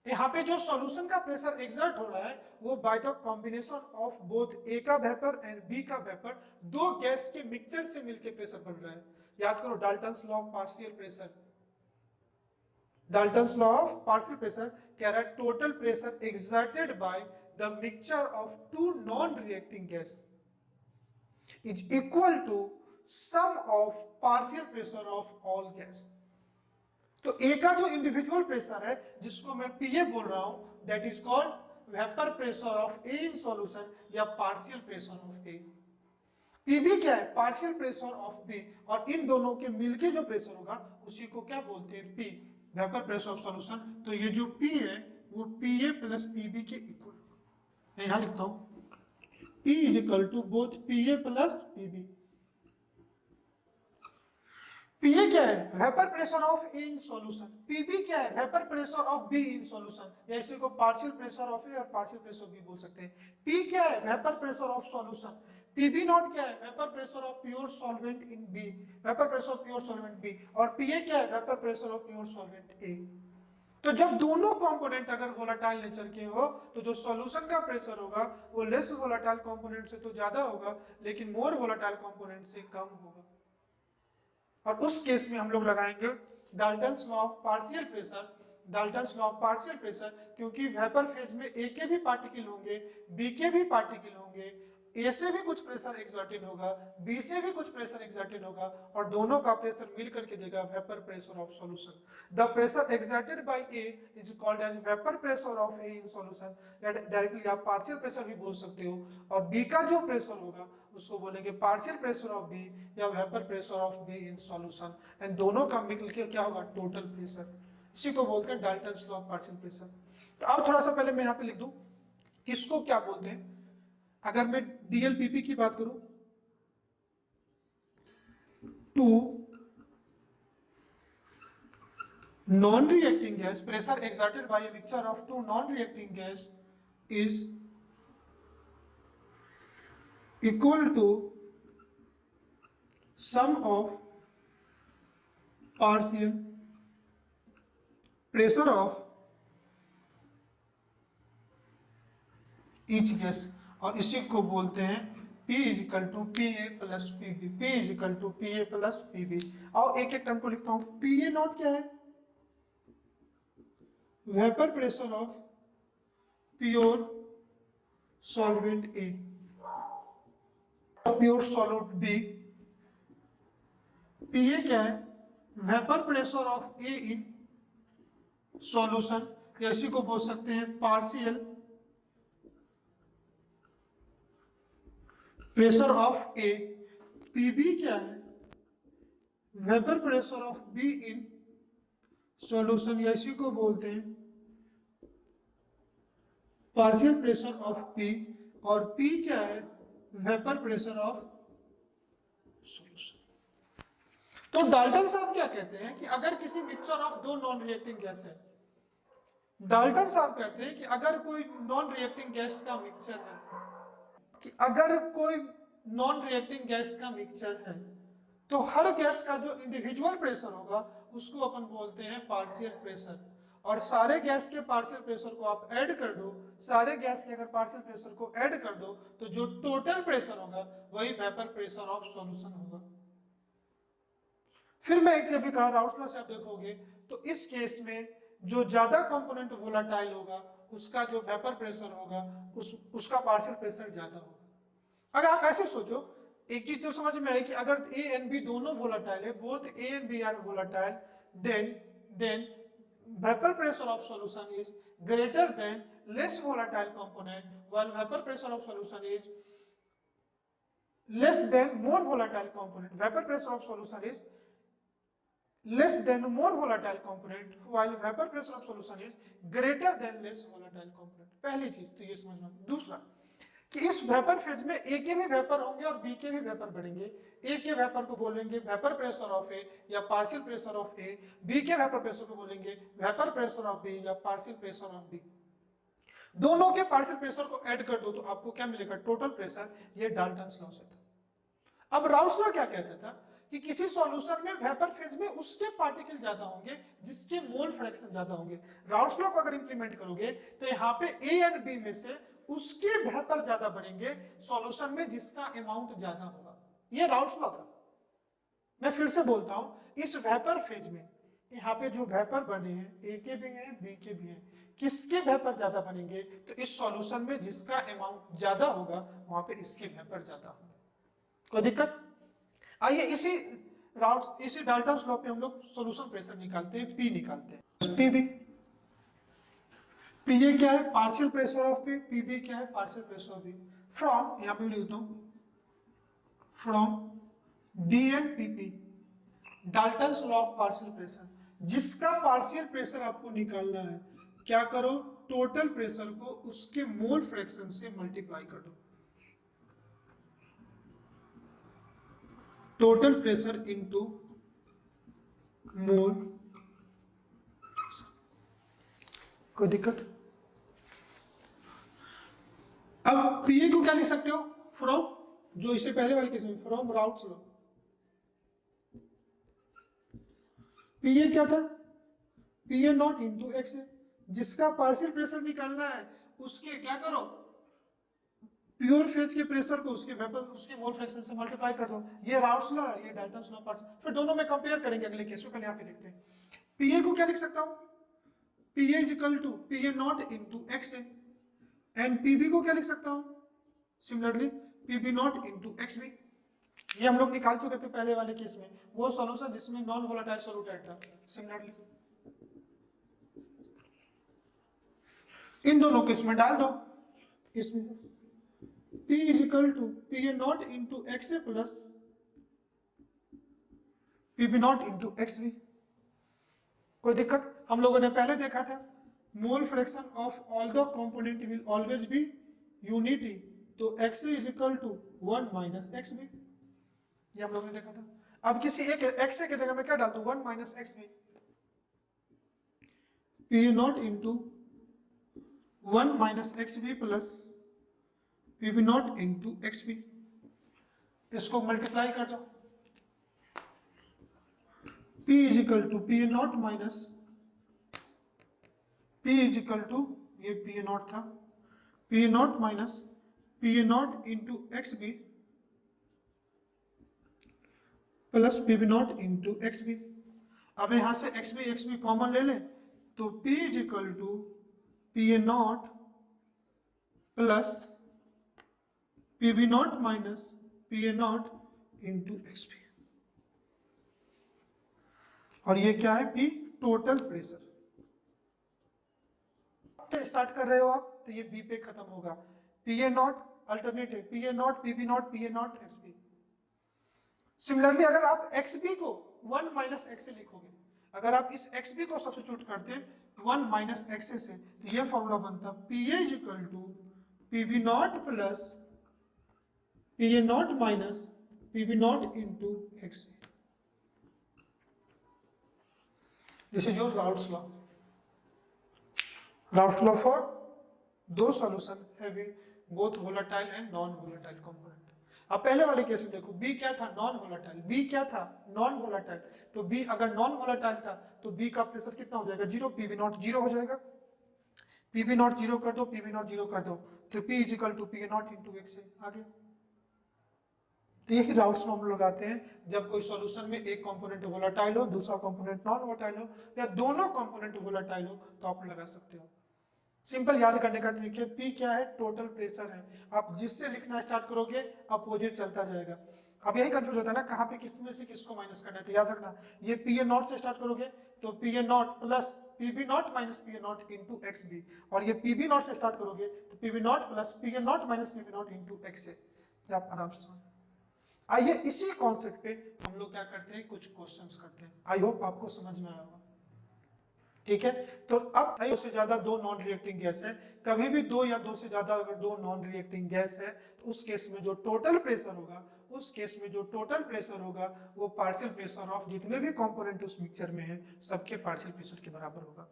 यहाँ पे जो सॉल्यूशन का प्रेशर एग्जर्ट हो रहा है वो by the combination of both A का वेपर एंड बी का वेपर, दो गैस के मिक्सचर से मिलकर प्रेशर बन रहा है। याद करो Dalton's law of partial pressure, Dalton's law of partial pressure कह रहा है total pressure exerted by the mixture of two non reacting gas is equal to sum of partial pressure of all gas। तो A का जो इंडिविजुअल प्रेशर है जिसको मैं PA बोल रहा हूं, that is called vapour pressure of A in solution या partial pressure of A। PB क्या है, पार्शियल प्रेशर ऑफ B, और इन दोनों के मिलके जो प्रेशर होगा उसी को क्या बोलते हैं, P, vapour pressure of solution. तो ये जो P है वो PA प्लस PB के इक्वल होगा। यहां लिखता हूं P is equal to both PA plus PB। PA क्या है, vapour pressure of A in solution, PB क्या है, vapour pressure of B in solution, या इसी को पार्शियल प्रेशर ऑफ A और पार्शियल प्रेशर ऑफ B बोल सकते हैं। P क्या है, vapour pressure of solution, PB not क्या है, vapour pressure of pure solvent in B, vapour pressure of pure solvent B, और PA क्या है, vapour pressure of pure solvent A। तो जब दोनों कंपोनेंट अगर वोलेटाइल नेचर के हो तो जो सॉल्यूशन का प्रेशर होगा वो लेस वोलेटाइल कंपोनेंट से तो ज्यादा होगा लेकिन मोर वोलेटाइल कंपोनेंट से कम होगा। और उस केस में हम लोग लगाएंगे Dalton's law of partial pressure, Dalton's law of partial pressure, क्योंकि वेपर फेज में ए के भी पार्टिकल होंगे, बी के भी पार्टिकल होंगे, ए से भी कुछ प्रेशर एक्सर्टेड होगा, बी से भी कुछ प्रेशर एक्सर्टेड होगा, और दोनों का प्रेशर मिल करके देगा vapour pressure of solution. The pressure exerted by A is called as vapour pressure of A in solution, या डायरेक्टली आप पार्शियल प्रेशर भी बोल सकते हो, और बी का जो प्रेशर होगा उसको बोलेंगे पार्शियल प्रेशर ऑफ बी या vapour pressure of B in solution, and दोनों का मिलकर क्या होगा, टोटल प्रेशर। इसी को बोलते हैं Dalton's law of partial pressure. तो अब थोड़ा सा पहले मैं यहाँ पे लिख दूं इसको क्या बोलते हैं। अगर मैं DLPP की बात करूं, two non reacting gas, pressure exerted by a mixture of two non reacting gas is equal to sum of partial pressure of each gas, और इसी को बोलते हैं P is equal to P A plus P B, P is equal to P A plus P B. आओ एक एक टर्म को लिखता हूं। पी ए नॉट क्या है? Vapour pressure of pure solvent A, pure solute B. P A क्या है? Vapour pressure of A in solution, या इसी को बोल सकते हैं partial pressure of A. P B क्या है? Vapour pressure of B in solution, या इसी को बोलते हैं पार्शियल प्रेशर ऑफ पी। और पी क्या है? Vapour pressure of solution. तो डाल्टन साहब क्या कहते हैं कि अगर किसी मिक्सचर ऑफ दो नॉन रिएक्टिंग गैस है, डाल्टन साहब कहते हैं कि अगर कोई नॉन रिएक्टिंग गैस का मिक्सचर है, कि अगर कोई नॉन रिएक्टिंग गैस का मिक्सचर है तो हर गैस का जो इंडिविजुअल प्रेशर होगा उसको अपन बोलते हैं पार्शियल प्रेशर। और सारे गैस के पार्शियल प्रेशर को आप ऐड कर दो, सारे गैस के अगर पार्शियल प्रेशर को ऐड कर दो तो जो टोटल प्रेशर होगा वही वेपर प्रेशर ऑफ सॉल्यूशन होगा। फिर मैं एक जब भी कहा राउल्स लॉ से आप देखोगे तो इस केस में जो ज्यादा कंपोनेंट वोलाटाइल होगा उसका जो वेपर प्रेशर होगा उसका पार्शियल प्रेशर ज्यादा होगा। अगर आप ऐसे सोचो, एक चीज तो समझ में आई कि अगर ए एंड बी दोनों वोलाटाइल है, both A and B are volatile, then vapour pressure of solution is greater than less volatile component, while vapour pressure of solution is less than more volatile component. Vapour pressure of solution is less than more volatile component while vapor pressure of solution is greater than less volatile component। पहली चीज तो ये समझना। दूसरा कि इस वेपर फेज में ए के भी वेपर होंगे और बी के भी वेपर बढ़ेंगे। ए के वेपर को बोलेंगे वेपर प्रेशर ऑफ ए या partial pressure of A, B के वेपर प्रेशर को बोलेंगे वेपर प्रेशर ऑफ बी या पार्शियल प्रेशर ऑफ बी। दोनों के पार्शियल प्रेशर को ऐड कर दो तो आपको क्या मिलेगा? Total pressure. ये डाल्टन्स लॉ से था। अब राउल्स लॉ क्या कहता था कि किसी सॉल्यूशन में वेपर फेज में उसके पार्टिकल ज्यादा होंगे जिसके मोल फ्रैक्शन ज्यादा होंगे। राउल्स लॉ को अगर इंप्लीमेंट करोगे तो यहाँ पे ए एंड बी में से उसके वेपर ज्यादा बढ़ेंगे सॉल्यूशन में जिसका अमाउंट ज्यादा होगा। ये राउल्स लॉ था। मैं फिर से बोलता हूं, इस वेपर फेज में यहाँ पे जो वेपर बने हैं ए के भी हैं बी के भी हैं, किसके वेपर ज्यादा बनेंगे? तो इस सॉल्यूशन में जिसका अमाउंट ज्यादा होगा वहां पे इसके वेपर ज्यादा होंगे। कोई दिक्कत? आइए इसी डाल्टन्स लॉ पे हम लोग सॉल्यूशन प्रेशर निकालते हैं, पी निकालते हैं। पीबी, पी ए क्या है? Partial pressure of P, P B क्या है? Partial pressure of B. From, यहां पे भी लिखता हूं, from D N P P, Dalton's law of partial pressure, जिसका पार्शियल प्रेशर आपको निकालना है, क्या करो? टोटल प्रेशर को उसके मोल फ्रैक्शन से मल्टीप्लाई कर दो। टोटल प्रेशर इनटू मोल। कोई दिक्कत? अब पीए को क्या लिख सकते हो? फ्रॉम, जो इससे पहले वाले केस में फ्रॉम राउल्स लॉ। पीए क्या था? पीए नॉट इनटू एक्स है, जिसका पार्शियल प्रेशर निकालना है उसके क्या करो? प्योर फेज के प्रेशर को उसके वेपर उसके मोल फ्रैक्शन से मल्टीप्लाई कर दो। ये राउल्स लॉ, ये डाल्टन्स लॉ। फिर दोनों में कंपेयर करेंगे अगले केस में। पहले यहाँ पे देखते हैं पीए को क्या लिख सकता हूं? PA is equal to PA naught into X है, एंड पीबी को क्या लिख सकता हूं? Similarly PB naught into X B. ये हम लोग निकाल चुके थे पहले वाले केस में, वो सॉल्यूशन जिसमें नॉन वोलेटाइल सॉल्यूट ऐड था। सिमिलरली इन दोनों केस में डाल दो। इसमें P is equal to P A naught into X A plus P B naught into X B. कोई दिक्कत? हम लोगों ने पहले देखा था mole fraction of all the component will always be unity, तो X A is equal to 1 minus X B, ये हम लोगों ने देखा था। अब किसी एक एक्स ए की जगह में क्या डाल दूं? 1 minus X B, P A naught into 1 minus X B plus P B naught into X B. इसको मल्टीप्लाई कर दो। P is equal to P A naught minus P is equal to, ये पी ए नॉट था, P A naught minus P A naught into X B plus P B naught into X B. अब यहां से एक्स बी कॉमन ले लें तो P is equal to P A naught plus P B naught minus P A naught into X B. और ये क्या है? P total pressure. स्टार्ट कर रहे हो आप तो ये B पे खत्म होगा। P A naught alternative P A naught P B naught P A naught X B. Similarly अगर आप एक्स बी को 1 माइनस एक्स से लिखोगे, अगर आप इस एक्स बी को सब्स्टिट्यूट करते 1 माइनस एक्स से तो ये फॉर्मूला बनता P A is equal to P B naught plus P A naught minus P B naught into X. This is your Raoult's law. Raoult's law for दो solution having both volatile and non volatile component. अब पहले वाले केस में देखो B क्या था? Non volatile. B क्या था? Non volatile. तो B अगर नॉन वोलेटाइल था तो B का प्रेशर कितना हो जाएगा? 0। पी बी नॉट 0 हो जाएगा। पी बी नॉट 0 कर दो, पी बी नॉट 0 कर दो तो P is equal to P A naught into X आगे। तो यही राउट्स हम लगाते हैं जब कोई सॉल्यूशन में एक कंपोनेंट वोलेटाइल हो, दूसरा कंपोनेंट नॉन वोलेटाइल हो, या दोनों कंपोनेंट वोलेटाइल हो तो आप लगा सकते हो। सिंपल याद करने का ट्रिक है। P क्या है? टोटल प्रेशर है। आप जिससे लिखना स्टार्ट करोगे अपोजिट चलता जाएगा। अब यही कंफ्यूज होता है ना, कहाँ पे किस में से किसको माइनस करना है। तो याद रखना, ये पी ए नॉट से स्टार्ट करोगे तो P A naught plus P B naught minus P A naught into X B, और ये पी बी नॉट से स्टार्ट करोगे तो P B naught plus P A naught minus P B naught into X A. आप आराम से समझ। आइए इसी कॉन्सेप्ट पे हम लोग क्या करते हैं, कुछ क्वेश्चंस करते हैं। आई होप आपको समझ में आया होगा। ठीक है, तो अब दो से ज्यादा दो नॉन रिएक्टिंग गैस है, कभी भी दो या दो से ज्यादा अगर दो नॉन रिएक्टिंग गैस है तो उस केस में जो टोटल प्रेशर होगा, उस केस में जो टोटल प्रेशर होगा वो पार्शियल प्रेशर ऑफ जितने भी कंपोनेंट उस मिक्सचर में है सबके पार्शियल प्रेशर के बराबर होगा।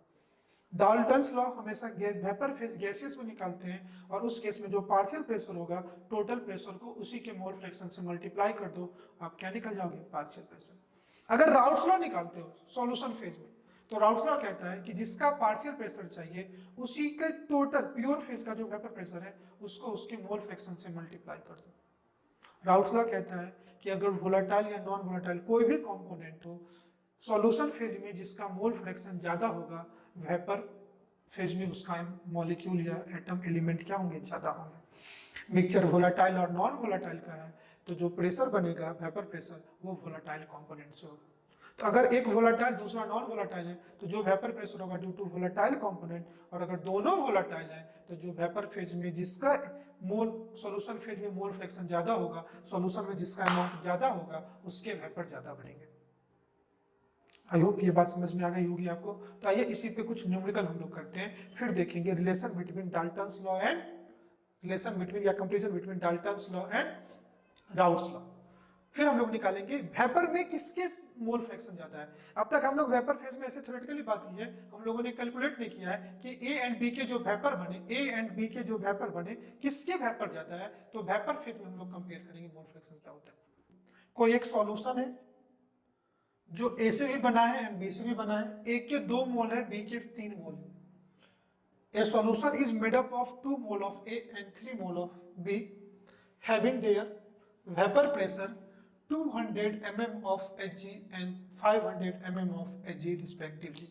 डाल्टन्स लॉ हमेशा वेपर फेज गैसेस में निकालते हैं, और उस केस में जो पार्शियल प्रेशर होगा टोटल प्रेशर को उसी के मोल फ्रैक्शन से मल्टीप्लाई कर दो, आप क्या निकल जाओगे? Partial pressure. अगर राउट्स लॉ निकालते हो सॉल्यूशन फेज में तो राउट्स लॉ कहता है कि जिसका पार्शियल प्रेशर चाहिए उसी के टोटल प्योर फेज का जो वेपर प्रेशर है उसको उसके मोल फ्रैक्शन से मल्टीप्लाई कर दो। राउट्स लॉ कहता है कि अगर वोलेटाइल या नॉन वोलेटाइल कोई भी कंपोनेंट हो, सॉल्यूशन फेज में जिसका मोल फ्रैक्शन ज्यादा होगा, वेपर फेज में उसका मॉलिक्यूल या एटम एलिमेंट क्या होंगे? ज्यादा होंगे। मिक्सचर वोलेटाइल और नॉन वोलेटाइल का है तो जो प्रेशर बनेगा वेपर प्रेशर वो वोलेटाइल कंपोनेंट से होगा। तो अगर एक वोलेटाइल दूसरा नॉन वोलेटाइल है तो जो वेपर प्रेशर होगा ड्यू टू वोलेटाइल कंपोनेंट, और अगर दोनों वोलेटाइल है तो जो वेपर फेज में जिसका मोल सॉल्यूशन फेज में मोल फ्रैक्शन ज्यादा होगा, सॉल्यूशन में जिसका अमाउंट ज्यादा होगा उसके वेपर ज्यादा बनेंगे। आई होप ये बात समझ में आ गई होगी आपको। तो आइए इसी पे कुछ न्यूमेरिकल हम लोग करते हैं, फिर देखेंगे relation between Dalton's law and relation between या comparison between Dalton's law and Raoult's law. फिर हम लोग निकालेंगे वेपर में किसके मोल फ्रैक्शन ज्यादा है। अब तक हम लोग वेपर फेज में ऐसे थ्योरेटिकली बात की है, हम लोगों ने कैलकुलेट नहीं किया है कि ए एंड बी के जो वेपर बने, ए एंड बी के जो वेपर बने किसके वेपर ज्यादा है। तो वेपर फेज में हम लोग कंपेयर करेंगे मोल फ्रैक्शन क्या होता है। कोई एक सॉल्यूशन है जो ए से भी बना है एंड बी से भी बना है, ए के 2 मोल है, बी के 3 मोल है। ए solution is made up of 2 mole of A and 3 mole of be having their vapour pressure 200 mm of Hg and 500 mm of Hg respectively।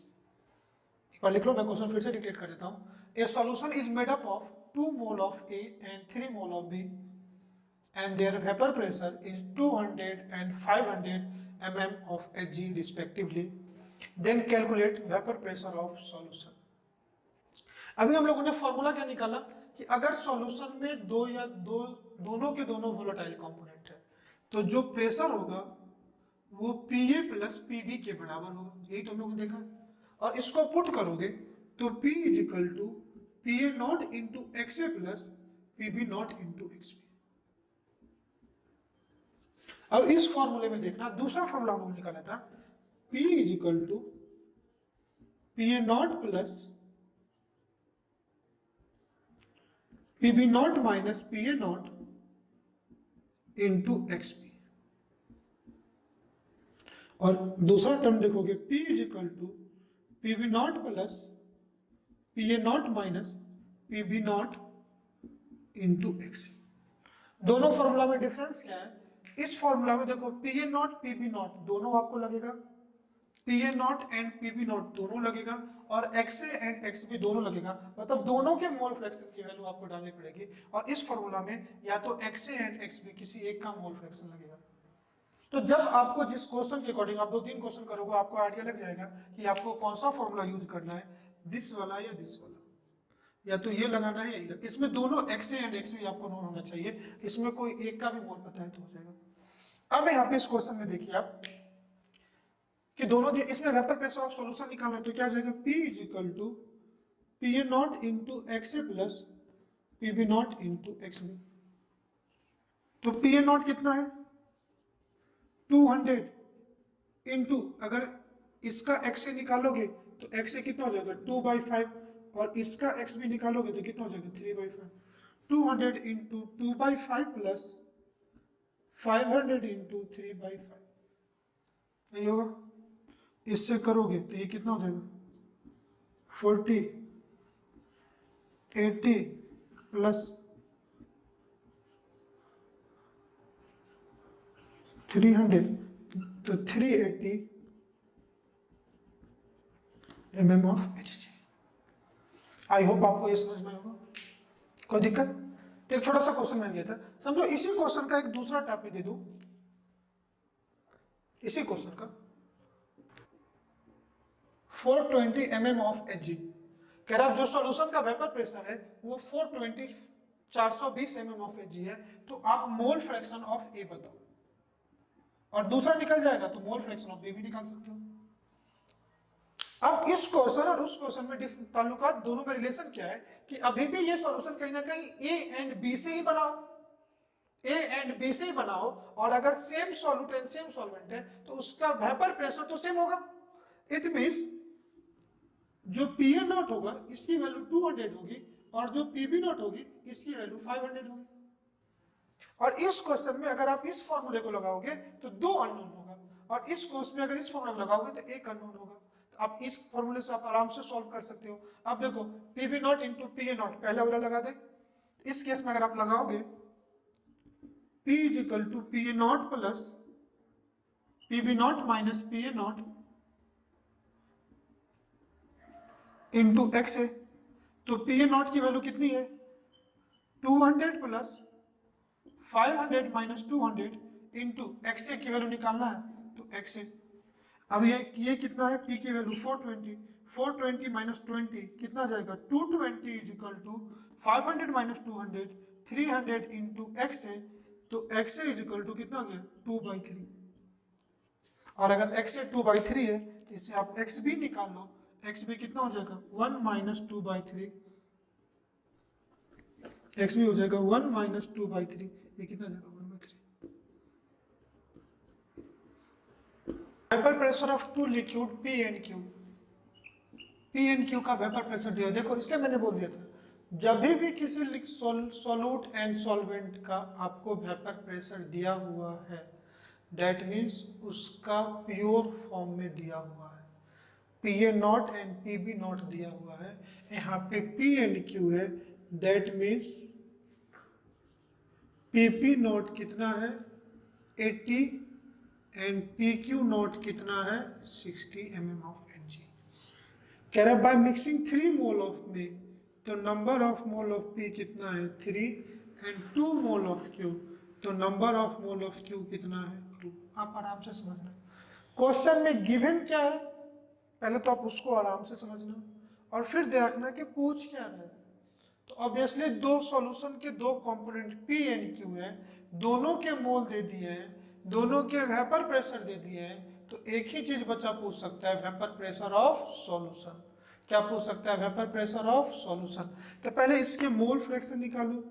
एक बार लिख लो, मैं क्वेश्चन फिर से डिक्टेट कर देता हूँ। A solution is made up of 2 mole of A and 3 mole of B and their vapor pressure is 200 and 500 mm of Hg respectively। Then calculate vapor pressure of solution। अभी हम लोगों ने फॉर्मूला क्या निकाला कि अगर सॉल्यूशन में दोनों के दोनों वोलेटाइल कंपोनेंट है तो जो प्रेशर होगा वो Pa प्लस Pb के बराबर होगा। यही तो हम लोगों ने देखा, और इसको पुट करोगे तो P is equal to Pa naught into XA plus Pb naught into XB। अब इस फॉर्मूले में देखना, दूसरा फॉर्मूला हम लोग निकाला था P is equal to Pa naught plus Pb naught minus Pa naught into XB, और दूसरा टर्म देखोगे P is equal to Pb naught plus Pa naught minus Pb naught into XB। दोनों फॉर्मूला में डिफरेंस क्या है? इस फॉर्मूला में देखो P A naught P B naught दोनों आपको लगेगा, P A naught and P B naught दोनों लगेगा, और X A and X B दोनों लगेगा, मतलब दोनों के मोल फ्रैक्शन की वैल्यू आपको डालनी पड़ेगी। और इस फॉर्मूला में या तो X A and X B किसी एक का मोल फ्रैक्शन लगेगा। तो जब आपको जिस क्वेश्चन के अकॉर्डिंग आप 2-3 क्वेश्चन करोगे आपको आइडिया लग जाएगा कि आपको कौन सा फॉर्मूला यूज करना है, दिस वाला या दिस वाला, या तो ये लगाना है या ये। इसमें दोनों X A and X B आपको नोन होना चाहिए, इसमें कोई एक का भी मोल पता है तो हो जाएगा। अब यहाँ पे इस क्वेश्चन में देखिए आप कि दोनों इसमें वेपर प्रेशर ऑफ सॉल्यूशन निकालना है, तो क्या आ जाएगा P is equal to P A naught into X A plus P B naught into X B. तो पी ए नॉट कितना है 200 इंटू, अगर इसका एक्स ए निकालोगे तो एक्स ए कितना हो जाएगा 2/5, और इसका एक्स बी निकालोगे तो कितना हो जाएगा 3/5। 200 इंटू 2/5 प्लस 500 इंटू 3/5, नहीं होगा, इससे करोगे तो ये कितना हो जाएगा 40 80 प्लस 300, तो 380 mm of Hg। I hope आपको ये समझ में होगा, कोई दिक्कत? तो एक छोटा सा क्वेश्चन बन गया था, समझो इसी क्वेश्चन का एक दूसरा टॉपिक दे दूं, इसी क्वेश्चन का 420 mm ऑफ Hg कह रहा है, जो सॉल्यूशन का वेपर प्रेशर है वो 420 mm ऑफ Hg है, तो आप मोल फ्रैक्शन ऑफ A बताओ, और दूसरा निकल जाएगा तो मोल फ्रैक्शन ऑफ B भी निकाल सकते हो। अब इस क्वेश्चन और उस क्वेश्चन में ताल्लुकात दोनों में रिलेशन क्या है कि अभी भी ये सॉल्यूशन कहीं ना कहीं A एंड B से ही बनाओ, A एंड B से ही बनाओ, और अगर same solute and same solvent है तो उसका वेपर प्रेशर तो सेम होगा। इट मींस जो पी ए नॉट होगा इसकी वैल्यू 200 होगी, और जो पी बी नॉट होगी इसकी वैल्यू 500 होगी। और इस क्वेश्चन में अगर आप इस फॉर्मूले को लगाओगे तो 2 अननोन होगा, और इस क्वेश्चन में अगर इस फॉर्मूले को लगाओगे तो 1 अननोन होगा। तो आप इस फॉर्मूले से आप आराम से सॉल्व कर सकते हो। अब देखो P B naught into P A naught पहला वाला लगा दे, इस केस में अगर आप लगाओगे P is equal to P A naught plus P B naught minus P A naught into X A, तो पी ए नॉट की वैल्यू कितनी है 200 plus 500 minus 200 into X A की वैल्यू निकालना है तो एक्स ए। अब ये कितना है P की वैल्यू 420, 420 माइनस 20 कितना जाएगा 220 is equal to 500 minus 200 300 into X A, तो X A is equal to कितना गया 2/3, और अगर एक्स ए 2/3 है तो इससे आप एक्स बी निकाल लो, एक्स बी कितना हो जाएगा 1 माइनस 2/3, एक्स बी हो जाएगा 1 माइनस 2/3, ये कितना जाएगा 1/3। Vapour pressure of two liquid P and Q, P and Q का वेपर प्रेशर दिया, देखो इसलिए मैंने बोल दिया था जब भी किसी सॉल्यूट एंड सॉल्वेंट का आपको वेपर प्रेशर दिया हुआ है दैट मीन्स उसका प्योर फॉर्म में दिया हुआ है, P A naught and P B naught दिया हुआ है, यहाँ पे पी एंड क्यू है, that means P P naught कितना है 80 एंड पी क्यू नॉट कितना है 60 mm ऑफ Hg। कह रहा है बाय मिक्सिंग 3 मोल ऑफ में, तो number of mole of P कितना है 3 एंड 2 मोल ऑफ Q, तो number of mole of Q कितना है 2। आप आराम से समझना, क्वेश्चन में गिवन क्या है पहले तो आप उसको आराम से समझना और फिर देखना कि पूछ क्या रहा है। तो ऑब्वियसली दो सॉल्यूशन के दो कंपोनेंट P एंड Q है, दोनों के मोल दे दिए हैं, दोनों के वेपर प्रेशर दे दिए हैं, तो एक ही चीज बच्चा पूछ सकता है वेपर प्रेशर ऑफ सॉल्यूशन। क्या पूछ सकता है वेपर प्रेशर ऑफ सॉल्यूशन। तो पहले इसके मोल फ्रैक्शन निकालो,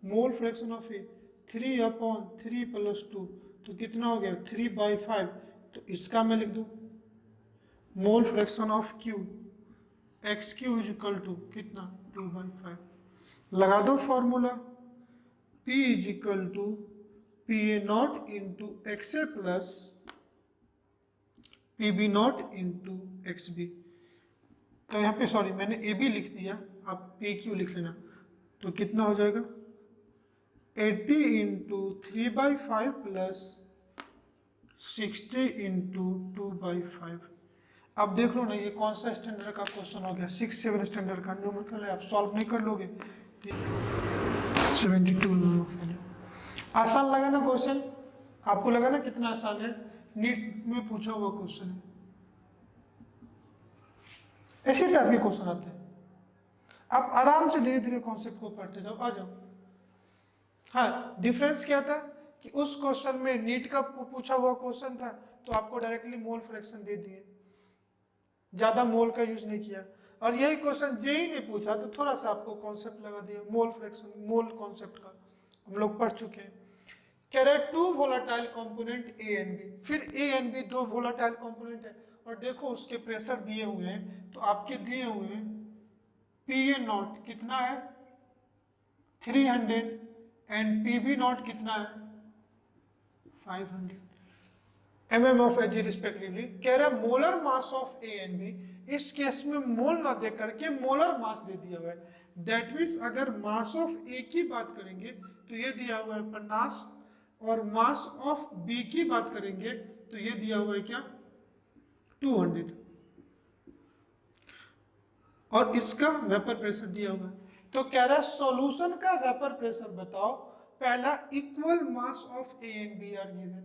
मोल फ्रैक्शन ऑफ ए 3/3 + 2 तो कितना हो गया 3/5, तो इसका मैं लिख दूं mole fraction of Q X Q is equal to कितना 2/5, लगा दो formula P is equal to P A naught into X A plus P B naught into X B. तो यहाँ पे सॉरी मैंने ए बी लिख दिया, आप पी क्यू लिख लेना, तो कितना हो जाएगा 80 इंटू 3/5 प्लस 60 इंटू 2/5। अब देख लो ना, ये कौन सा स्टैंडर्ड का क्वेश्चन हो गया, 6-7 स्टैंडर्ड का न्यूमेरिकल है, आप सॉल्व नहीं कर लोगे। 72 आसान लगा ना क्वेश्चन? आपको लगा ना कितना आसान है? नीट में पूछा हुआ क्वेश्चन है, ऐसे टाइप के क्वेश्चन आते हैं। आप आराम से धीरे धीरे कॉन्सेप्ट को पढ़ते जाओ, आ जाओ। हाँ, डिफरेंस क्या था कि उस क्वेश्चन में नीट का पूछा हुआ क्वेश्चन था तो आपको डायरेक्टली मोल फ्रैक्शन दे दिए, ज्यादा मोल का यूज नहीं किया। और यही क्वेश्चन जेई ने पूछा तो थोड़ा सा आपको कॉन्सेप्ट लगा दिया, मोल फ्रैक्शन, मोल कॉन्सेप्ट का हम लोग पढ़ चुके हैं। कह रहे two volatile component A and B, फिर ए एंड बी दो वोलाटाइल कंपोनेंट है, और देखो उसके प्रेशर दिए हुए हैं, तो आपके दिए हुए हैं पी ए नॉट कितना है 300 एंड पी बी नॉट कितना है 500 mm ऑफ एच रिस्पेक्टिवली। कह रहा है molar mass of A and B, इस केस में मोल ना दे करके मोलर मास दे दिया हुआ है। दैट मीन्स अगर मास ऑफ ए की बात करेंगे तो ये दिया हुआ है 50, और मास ऑफ बी की बात करेंगे तो ये दिया हुआ है क्या 200, और इसका वेपर प्रेशर दिया हुआ है। तो कह रहा है सॉल्यूशन का वेपर प्रेशर बताओ। पहला equal mass of A and B are given,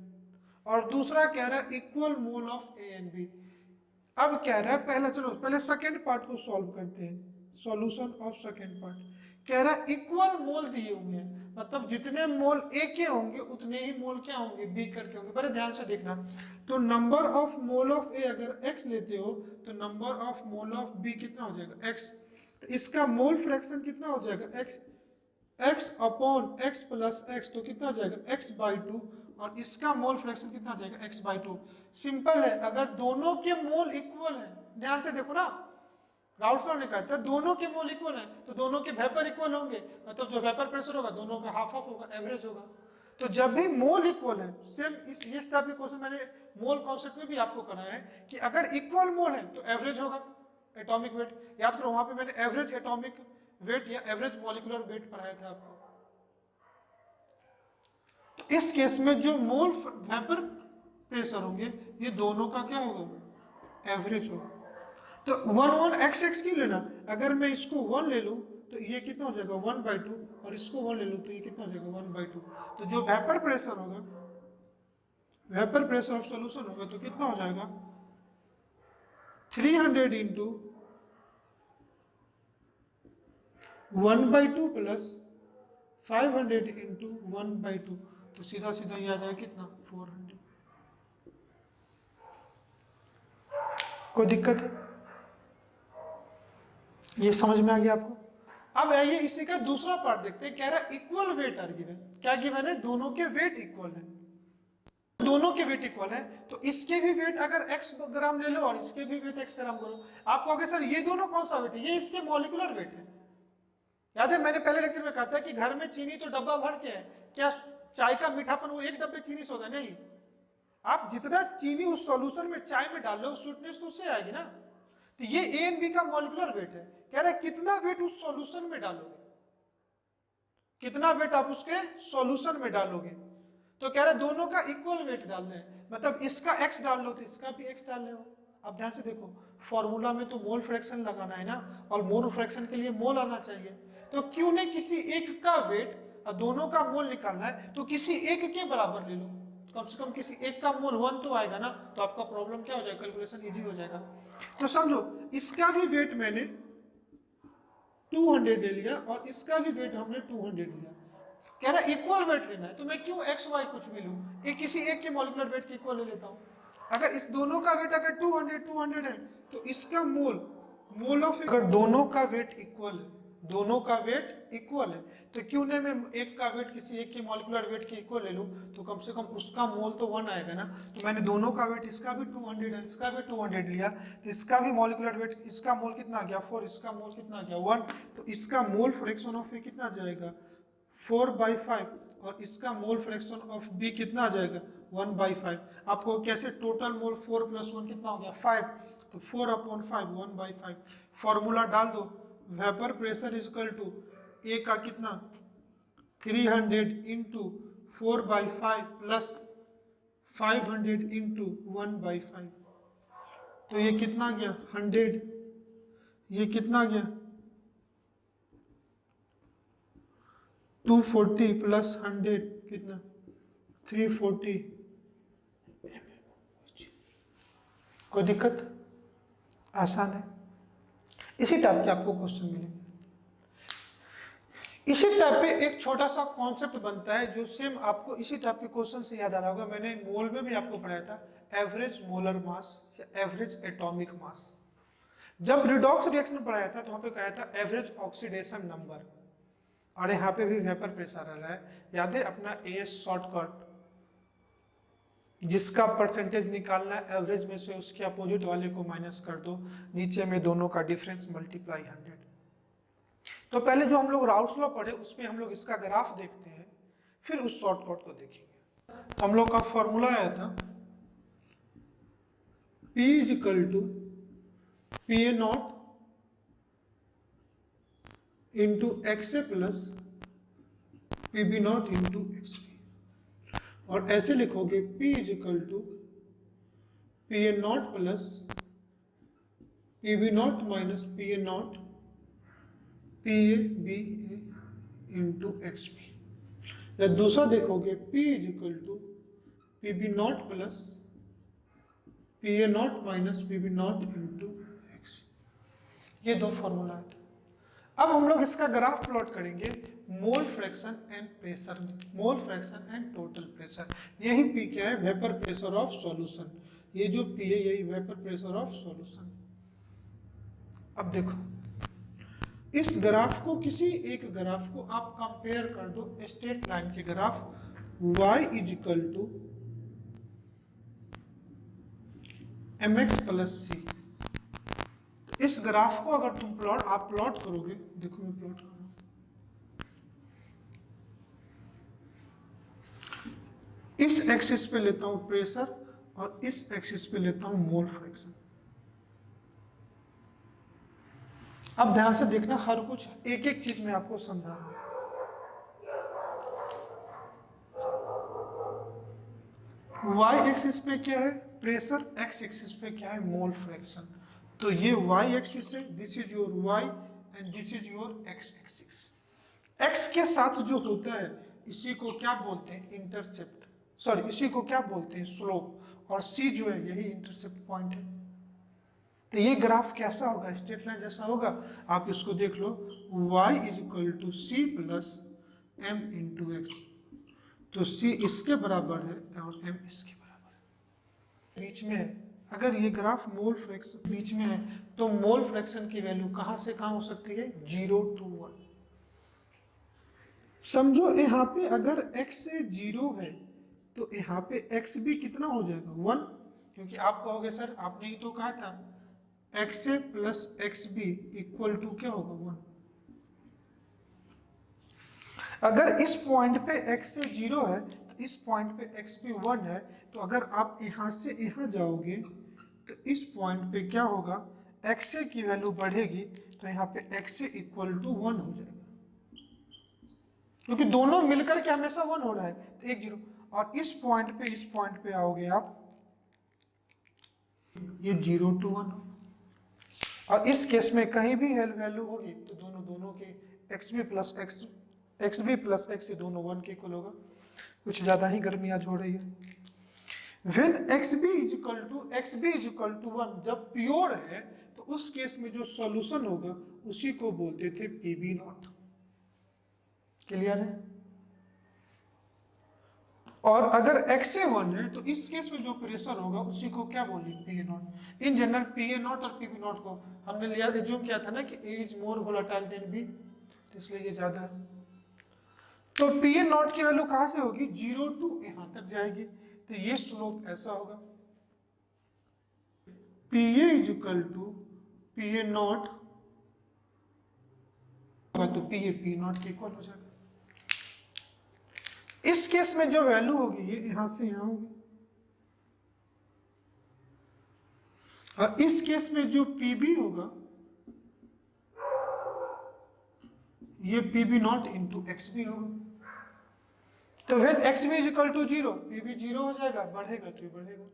और दूसरा कह रहा है equal mole of A and B. अब कह रहा है पहला, चलो पहले सेकेंड पार्ट को सॉल्व करते हैं, सॉल्यूशन ऑफ सेकेंड पार्ट। कह रहा है इक्वल मोल दिए हुए हैं, मतलब जितने मोल ए के होंगे उतने ही मोल क्या होंगे बी करके होंगे। बड़े ध्यान से देखना, तो number of mole of A अगर x लेते हो तो number of mole of B कितना हो जाएगा x, तो इसका मोल फ्रैक्शन कितना हो जाएगा x upon x plus x, तो कितना हो जाएगा x/2, और इसका मोल फ्रैक्शन कितना हो जाएगा x/2। सिंपल है, अगर दोनों के मोल इक्वल है, ध्यान से देखो ना, राउल्ट ने कहा था दोनों के मोल इक्वल है तो दोनों के वेपर इक्वल होंगे, मतलब जो वेपर प्रेशर होगा दोनों का हाफ हाफ होगा, एवरेज होगा। तो जब भी मोल इक्वल है, सेम इस टाइप के क्वेश्चन मैंने मोल कॉन्सेप्ट में भी आपको कराया है कि अगर इक्वल मोल है तो एवरेज होगा एटॉमिक वेट। याद करो, वहां पे मैंने एवरेज एटॉमिक वेट या एवरेज मॉलिक्यूलर वेट पढ़ाया था आपको। तो इस केस में जो मोल वेपर प्रेशर होंगे ये दोनों का क्या होगा एवरेज होगा। तो 1 x क्यों लेना, अगर मैं इसको 1 ले लूं तो ये कितना हो जाएगा 1/2, और इसको 1 ले लूं तो ये कितना हो जाएगा 1/2। तो जो वेपर प्रेशर होगा, वेपर प्रेशर ऑफ सॉल्यूशन होगा तो कितना हो जाएगा 300 इंटू 1/2 प्लस 500 इंटू 1/2, तो सीधा सीधा ये आ जाएगा कितना 400। कोई दिक्कत है? ये समझ में आ गया आपको? अब आइए इसी का दूसरा पार्ट देखते हैं। कह रहा है इक्वल वेट आर गिवन, क्या गिवन है दोनों के वेट इक्वल है, दोनों के वेट इक्वल है, तो इसके भी वेट अगर x ग्राम ले लो और इसके भी वेट x ग्राम करो, आप कहोगे सर ये दोनों कौन सा वेट है, ये इसके मॉलिक्यूलर वेट है। याद है मैंने पहले लेक्चर में कहा था कि घर में चीनी तो डब्बा भर के है, क्या चाय का मीठापन वो एक डब्बे चीनी से होगा? नहीं, आप जितना चीनी उस सॉल्यूशन में चाय में डाल लो स्वीटनेस तो उससे आएगी ना। तो ये ए एंड बी का मॉलिक्यूलर वेट है। कह रहा है कितना वेट उस सॉल्यूशन में डालोगे, कितना वेट आप उसके सॉल्यूशन में डालोगे, तो कह रहा है दोनों का इक्वल वेट डालना है, मतलब इसका x डाल लो तो इसका भी x डाल लो। अब ध्यान से देखो, फॉर्मूला में तो मोल फ्रैक्शन लगाना है ना, और मोल फ्रैक्शन के लिए मोल आना चाहिए, तो क्यों नहीं किसी एक का वेट और दोनों का मोल निकालना है तो किसी एक के बराबर ले लो, कम से कम किसी एक का मोल 1 तो आएगा ना, तो आपका प्रॉब्लम क्या हो जाएगा, कैलकुलेशन इजी हो जाएगा। तो समझो इसका भी वेट मैंने 200 ले लिया और इसका भी वेट हमने 200 लिया। कह रहा है इक्वल वेट लेना है, तो मैं क्यों एक्स वाई कुछ भी लूं, एक किसी एक के मॉलिक्यूलर वेट के इक्वल ले लेता हूं। अगर इस दोनों का वेट अगर 200 है तो इसका मोल ऑफ, अगर दोनों का वेट इक्वल है, दोनों का वेट इक्वल है, तो क्यों नहीं मैं एक का वेट किसी एक के मॉलिक्यूलर वेट के इक्वल ले लूं, तो कम से कम उसका मोल तो 1 आएगा ना। तो मैंने दोनों का वेट, इसका भी 200 है इसका भी 200 लिया, तो इसका भी मॉलिक्यूलर वेट, इसका मोल कितना आ गया 4, इसका मोल कितना आ गया 1, तो इसका मोल फ्रैक्शन ऑफ ए कितना आ जाएगा 4/5, और इसका मोल फ्रैक्शन ऑफ बी कितना आ जाएगा 1/5। आपको कैसे टोटल मोल 4 + 1 कितना हो गया 5, तो 4/5 1/5। फॉर्मूला डाल दो, vapour pressure is equal to A का कितना 300 इंटू 4/5 प्लस 500 इंटू 1/5, तो ये कितना गया 100, ये कितना गया 240 प्लस 100 कितना 340। कोई दिक्कत? आसान है। इसी टाइप के आपको क्वेश्चन मिलेंगे। इसी टाइप पे एक छोटा सा कॉन्सेप्ट बनता है जो सेम आपको इसी टाइप के क्वेश्चन से याद आ रहा होगा, मैंने मोल में भी आपको पढ़ाया था, एवरेज मोलर मास या एवरेज एटॉमिक मास। जब रिडॉक्स रिएक्शन पढ़ाया था तो वहां पे कहा था एवरेज ऑक्सीडेशन नंबर, और यहाँ पे भी वेपर प्रेशर आ रहा है। याद है अपना एएस शॉर्टकट, जिसका परसेंटेज निकालना है एवरेज में से उसके अपोजिट वाले को माइनस कर दो, नीचे में दोनों का डिफरेंस मल्टीप्लाई 100। तो पहले जो हम लोग राउल्स लॉ पढ़े उस पे हम लोग इसका ग्राफ देखते हैं, फिर उस शॉर्टकट को देखेंगे। तो हम लोग का फॉर्मूला आया था P = PA naught into XA plus PB naught into XB, और ऐसे लिखोगे P = PA naught plus PB naught minus PA not PA into XB, या दूसरा देखोगे P = PB naught plus PA naught minus PB naught into X। ये दो फॉर्मूला है। अब हम लोग इसका ग्राफ प्लॉट करेंगे मोल फ्रैक्शन एंड प्रेशर में, mole fraction and total pressure. यही P क्या है? Vapour pressure of solution. ये जो P है यही वेपर प्रेशर ऑफ सॉल्यूशन। अब देखो इस ग्राफ को, किसी एक ग्राफ को आप कंपेयर कर दो स्ट्रेट लाइन के graph y = mx plus c। इस ग्राफ को अगर तुम आप प्लॉट करोगे, देखो मैं प्लॉट कर रहा हूं, इस एक्सिस पे लेता हूं प्रेशर और इस एक्सिस पे लेता हूं मोल फ्रैक्शन। अब ध्यान से देखना, हर कुछ एक एक चीज में आपको समझा रहा हूं। y एक्सिस पे क्या है? प्रेशर। x एक्सिस पे क्या है? Mole fraction. तो ये y एक्सिस है, this is your y and this is your x axis. x के साथ जो होता है इसी को क्या बोलते हैं? इंटरसेप्ट, सॉरी इसी को क्या बोलते हैं? स्लोप, और c जो है यही इंटरसेप्ट पॉइंट है। तो ये ग्राफ कैसा होगा? स्ट्रेट लाइन जैसा होगा। आप इसको देख लो, y = c plus m into x, तो c इसके बराबर है और m इसके बराबर है, बीच में है। अगर ये ग्राफ मोल फ्रैक्शन बीच में है तो मोल फ्रैक्शन की वैल्यू कहां से कहां हो सकती है? 0 to 1। समझो यहाँ पे अगर x से 0 है तो यहाँ पे x भी कितना हो जाएगा? 1, क्योंकि आप कहोगे सर आपने ही तो कहा था XA plus XB equal to क्या होगा? 1। अगर इस पॉइंट पे x से 0 है तो इस पॉइंट पे XB 1 है, तो अगर आप यहाँ से यहाँ जाओगे तो इस पॉइंट पे क्या होगा? XA की वैल्यू बढ़ेगी तो यहाँ पे XA इक्वल टू 1 हो जाएगा, क्योंकि दोनों मिलकर के हमेशा 1 हो रहा है, तो 1 0। और इस पॉइंट पे आओगे आप, ये 0 to 1 होगा। और इस केस में कहीं भी वैल्यू होगी तो दोनों के XB प्लस X दोनों 1 के इक्वल होगा। कुछ ज्यादा ही गर्मी आज हो रही है। When XB = 1, जब प्योर है तो उस केस में जो सॉल्यूशन होगा उसी को बोलते थे PB नॉट। क्लियर है? और अगर XA 1 है तो इस केस में जो प्रेशर होगा उसी को क्या बोलेंगे? PA naught. In general PA naught और PB नॉट को हमने लिया, एज्यूम किया था ना कि A is more volatile than B, तो इसलिए ये ज्यादा है। तो PA नॉट की वैल्यू कहां से होगी? 0 to यहां तक जाएगी, तो ये स्लोप ऐसा होगा। PA = PA नॉट होगा तो PA P नॉट के इक्वल हो जाएगा। इस केस में जो वैल्यू होगी ये यहां से यहां होगी, और इस केस में जो PB होगा ये PB नॉट इंटू XB होगा। तो when X B is equal to 0, P भी 0 हो जाएगा, बढ़ेगा तो ये बढ़ेगा,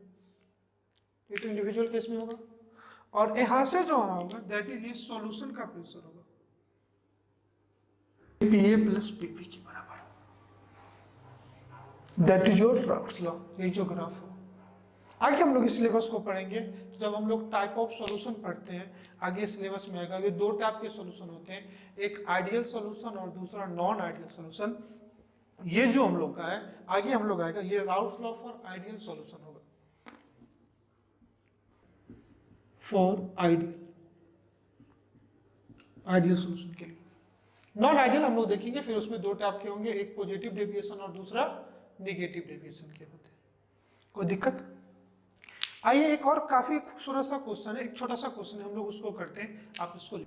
ये तो इंडिविजुअल केस में होगा। और यहां से जो होगा दैट इज ये सॉल्यूशन का प्रेशर होगा, P A plus P B के बराबर, that is your Raoult's law, ये जो ग्राफ हो। आगे हम लोग इस सिलेबस को पढ़ेंगे, तो जब हम लोग टाइप ऑफ सॉल्यूशन पढ़ते हैं आगे सिलेबस में आएगा, ये दो टाइप के सॉल्यूशन होते हैं, एक आइडियल सॉल्यूशन और दूसरा नॉन आइडियल सॉल्यूशन। ये जो हम लोग का है आगे हम लोग आएगा, ये routes law for ideal solution होगा, फॉर आइडियल सॉल्यूशन के लिए। नॉन आइडियल हम लोग देखेंगे, फिर उसमें दो टाइप के होंगे, एक पॉजिटिव डेविएशन और दूसरा निगेटिव डेविएशन के होते हैं। कोई दिक्कत? आइए एक और काफी खूबसूरत सा क्वेश्चन है, एक छोटा सा क्वेश्चन है, हम लोग उसको करते हैं, आप इसको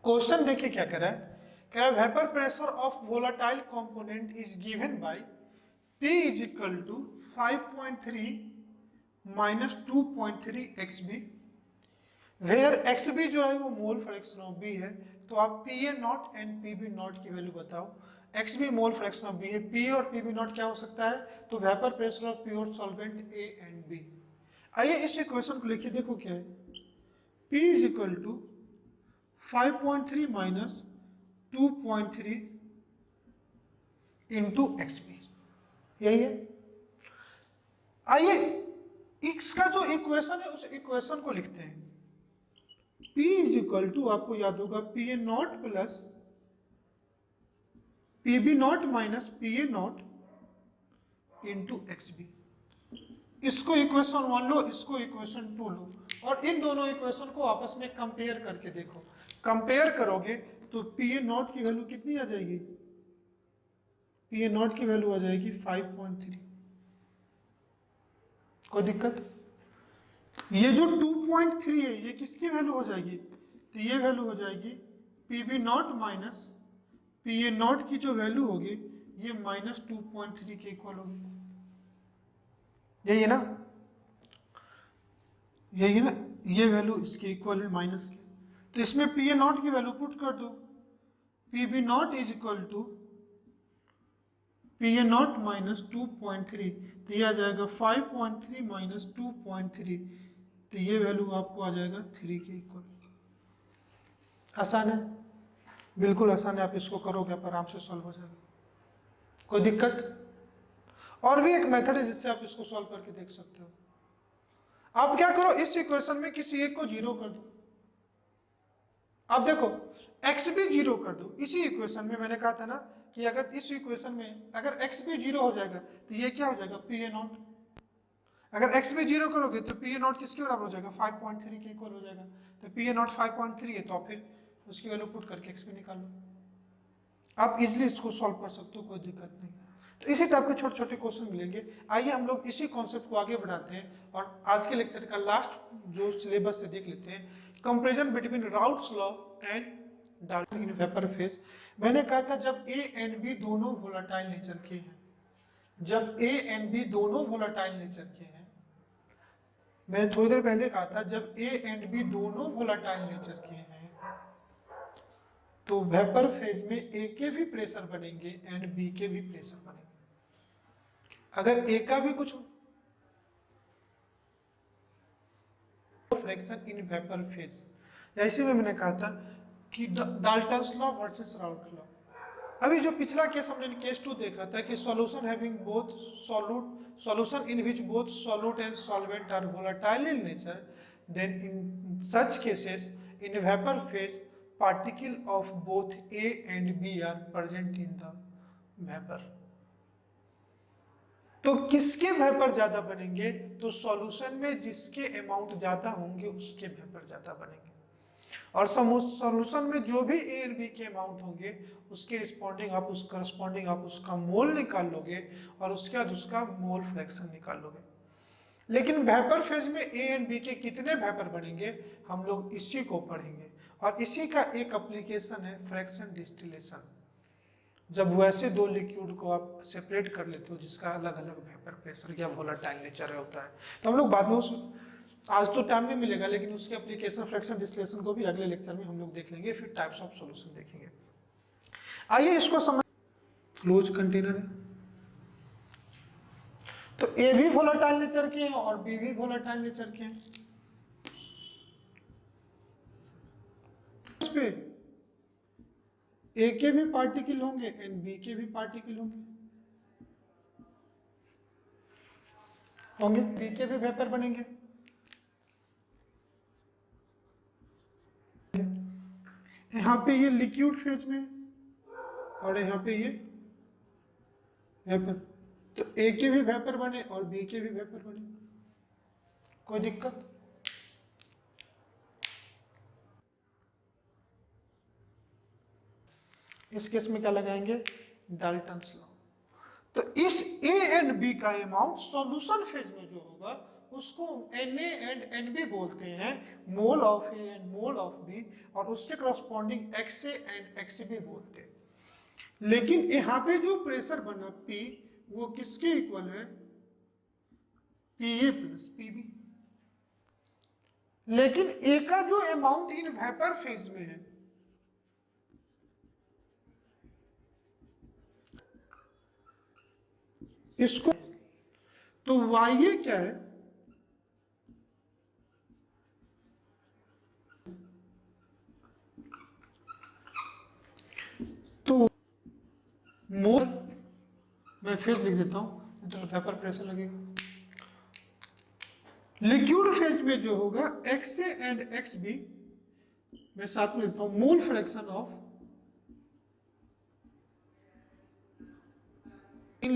क्वेश्चन देखिए क्या कह रहा है, कह रहा है vapour pressure of volatile component is given by P is equal to 5.3 minus 2.3 XB, where XB जो है वो मोल फ्रैक्शन ऑफ B है। तो आप PA not and PB not की वैल्यू बताओ। XB mole fraction of B है, P और PB नॉट क्या हो सकता है, तो vapour pressure of pure solvent A and B। आइए इस इक्वेशन को लिखिए, देखो क्या है, P is equal to 5.3 minus 2.3 into XB, यही है। आइए इसका जो इक्वेशन है उस इक्वेशन को लिखते हैं, P इज इक्वल टू आपको याद होगा PA naught plus PB naught minus PA naught into XB। इसको इक्वेशन 1 लो, इसको इक्वेशन 2 लो, और इन दोनों इक्वेशन को आपस में कंपेयर करके देखो। कंपेयर करोगे तो PA नॉट की वैल्यू कितनी आ जाएगी, PA नॉट की वैल्यू आ जाएगी 5.3। कोई दिक्कत? ये जो 2.3 है ये किसकी वैल्यू हो जाएगी, तो ये वैल्यू हो जाएगी PB naught minus PA naught की जो वैल्यू होगी ये माइनस 2.3 के इक्वल होगी, यही है ना, यही है ना, ये वैल्यू इसके इक्वल है माइनस के। तो इसमें PA नॉट की वैल्यू पुट कर दो, PB naught is equal to PA naught minus 2.3, तो ये आ जाएगा 5.3 माइनस 2.3, तो ये वैल्यू आपको आ जाएगा 3 के इक्वल। आसान है, बिल्कुल आसान है, आप इसको करोगे आप आराम से सॉल्व हो जाएगा, कोई दिक्कत? और भी एक मेथड है जिससे आप इसको सॉल्व करके देख सकते हो। आप क्या करो, इस इक्वेशन में किसी एक को 0 कर दो। आप देखो XB 0 कर दो, इसी इक्वेशन में मैंने कहा था ना कि अगर इस इक्वेशन में अगर XB 0 हो जाएगा तो ये क्या हो जाएगा, PA नॉट। अगर XB 0 करोगे तो PA नॉट किसके बराबर हो जाएगा, 5.3 के इक्वल हो जाएगा। तो PA नॉट 5.3 है, तो फिर उसकी वैल्यू पुट करके XB निकाल लो। आप इजिली इसको सॉल्व कर सकते हो, कोई दिक्कत नहीं। तो इसी टाइप के छोटे छोटे क्वेश्चन मिलेंगे। आइए हम लोग इसी कॉन्सेप्ट को आगे बढ़ाते हैं और आज के लेक्चर का लास्ट जो सिलेबस से देख लेते हैं, comparison between routes law and Dalton in vapour phase. मैंने कहा था जब A एंड B दोनों वोलेटाइल नेचर के हैं, जब A एंड B दोनों वोलेटाइल नेचर के हैं, मैंने थोड़ी देर पहले कहा था जब A एंड B दोनों वोलेटाइल नेचर के हैं तो वेपर फेज में A के भी प्रेशर बनेंगे एंड B के भी प्रेशर बनेंगे। अगर A का भी कुछ फ्रैक्शन इन वेपर फेज, ऐसे में मैंने कहा था कि डाल्टन्स लॉ वर्सेस राउट लॉ। अभी जो पिछला केस हमने केस 2 देखा था कि solution having both solution in which both solute and solvent are volatile in nature, then in such cases in vapour phase particle of both A and B are present in the vapor। तो किसके वेपर ज्यादा बनेंगे, तो सॉल्यूशन में जिसके अमाउंट ज्यादा होंगे उसके वेपर ज्यादा बनेंगे, और सॉल्यूशन में जो भी A और B के अमाउंट होंगे उसके रिस्पॉन्डिंग आप उस करस्पॉन्डिंग आप उसका मोल निकाल लोगे और उसके बाद उसका मोल फ्रैक्शन निकाल लोगे। लेकिन वेपर फेज में A एंड B के कितने वेपर बनेंगे हम लोग इसी को पढ़ेंगे, और इसी का एक एप्लीकेशन है फ्रैक्शन डिस्टिलेशन। जब वैसे दो लिक्विड को आप सेपरेट कर लेते हो जिसका अलग अलग वेपर प्रेशर या वोलेटाइल नेचर होता है, तो हम लोग बाद में उस आज तो टाइम नहीं मिलेगा लेकिन उसके एप्लीकेशन फ्रैक्शन डिस्टिलेशन को भी अगले लेक्चर में हम लोग देख लेंगे, फिर टाइप्स ऑफ सॉल्यूशन देखेंगे। आइए इसको समझ, क्लोज कंटेनर है, तो ए भी वोलेटाइल नेचर के हैं और बी भी वोलेटाइल नेचर के हैं। इस पे ए के भी पार्टिकल होंगे एंड बी के भी पार्टिकल होंगे, बी के भी वेपर बनेंगे। यहाँ पे ये लिक्विड फेज में और यहाँ पे ये वेपर, तो ए के भी वेपर बने और बी के भी वेपर बने, कोई दिक्कत? इस केस में क्या लगाएंगे? Dalton's law. तो इस ए एंड बी का अमाउंट सॉल्यूशन फेज में जो होगा उसको Na एंड Nb बोलते हैं, mole of A and mole of B, और उसके करस्पॉन्डिंग Xa एंड Xb बोलते हैं। लेकिन यहाँ पे जो प्रेशर बना P वो किसके इक्वल है? Pa plus Pb। लेकिन A का जो अमाउंट इन वेपर फेज में है इसको, तो Ya क्या है? तो मोल, मैं फेज लिख देता हूं तो वेपर प्रेशर लगेगा। लिक्विड फेज में जो होगा Xa एंड Xb, मैं साथ में लिखता हूं, मोल फ्रैक्शन ऑफ इन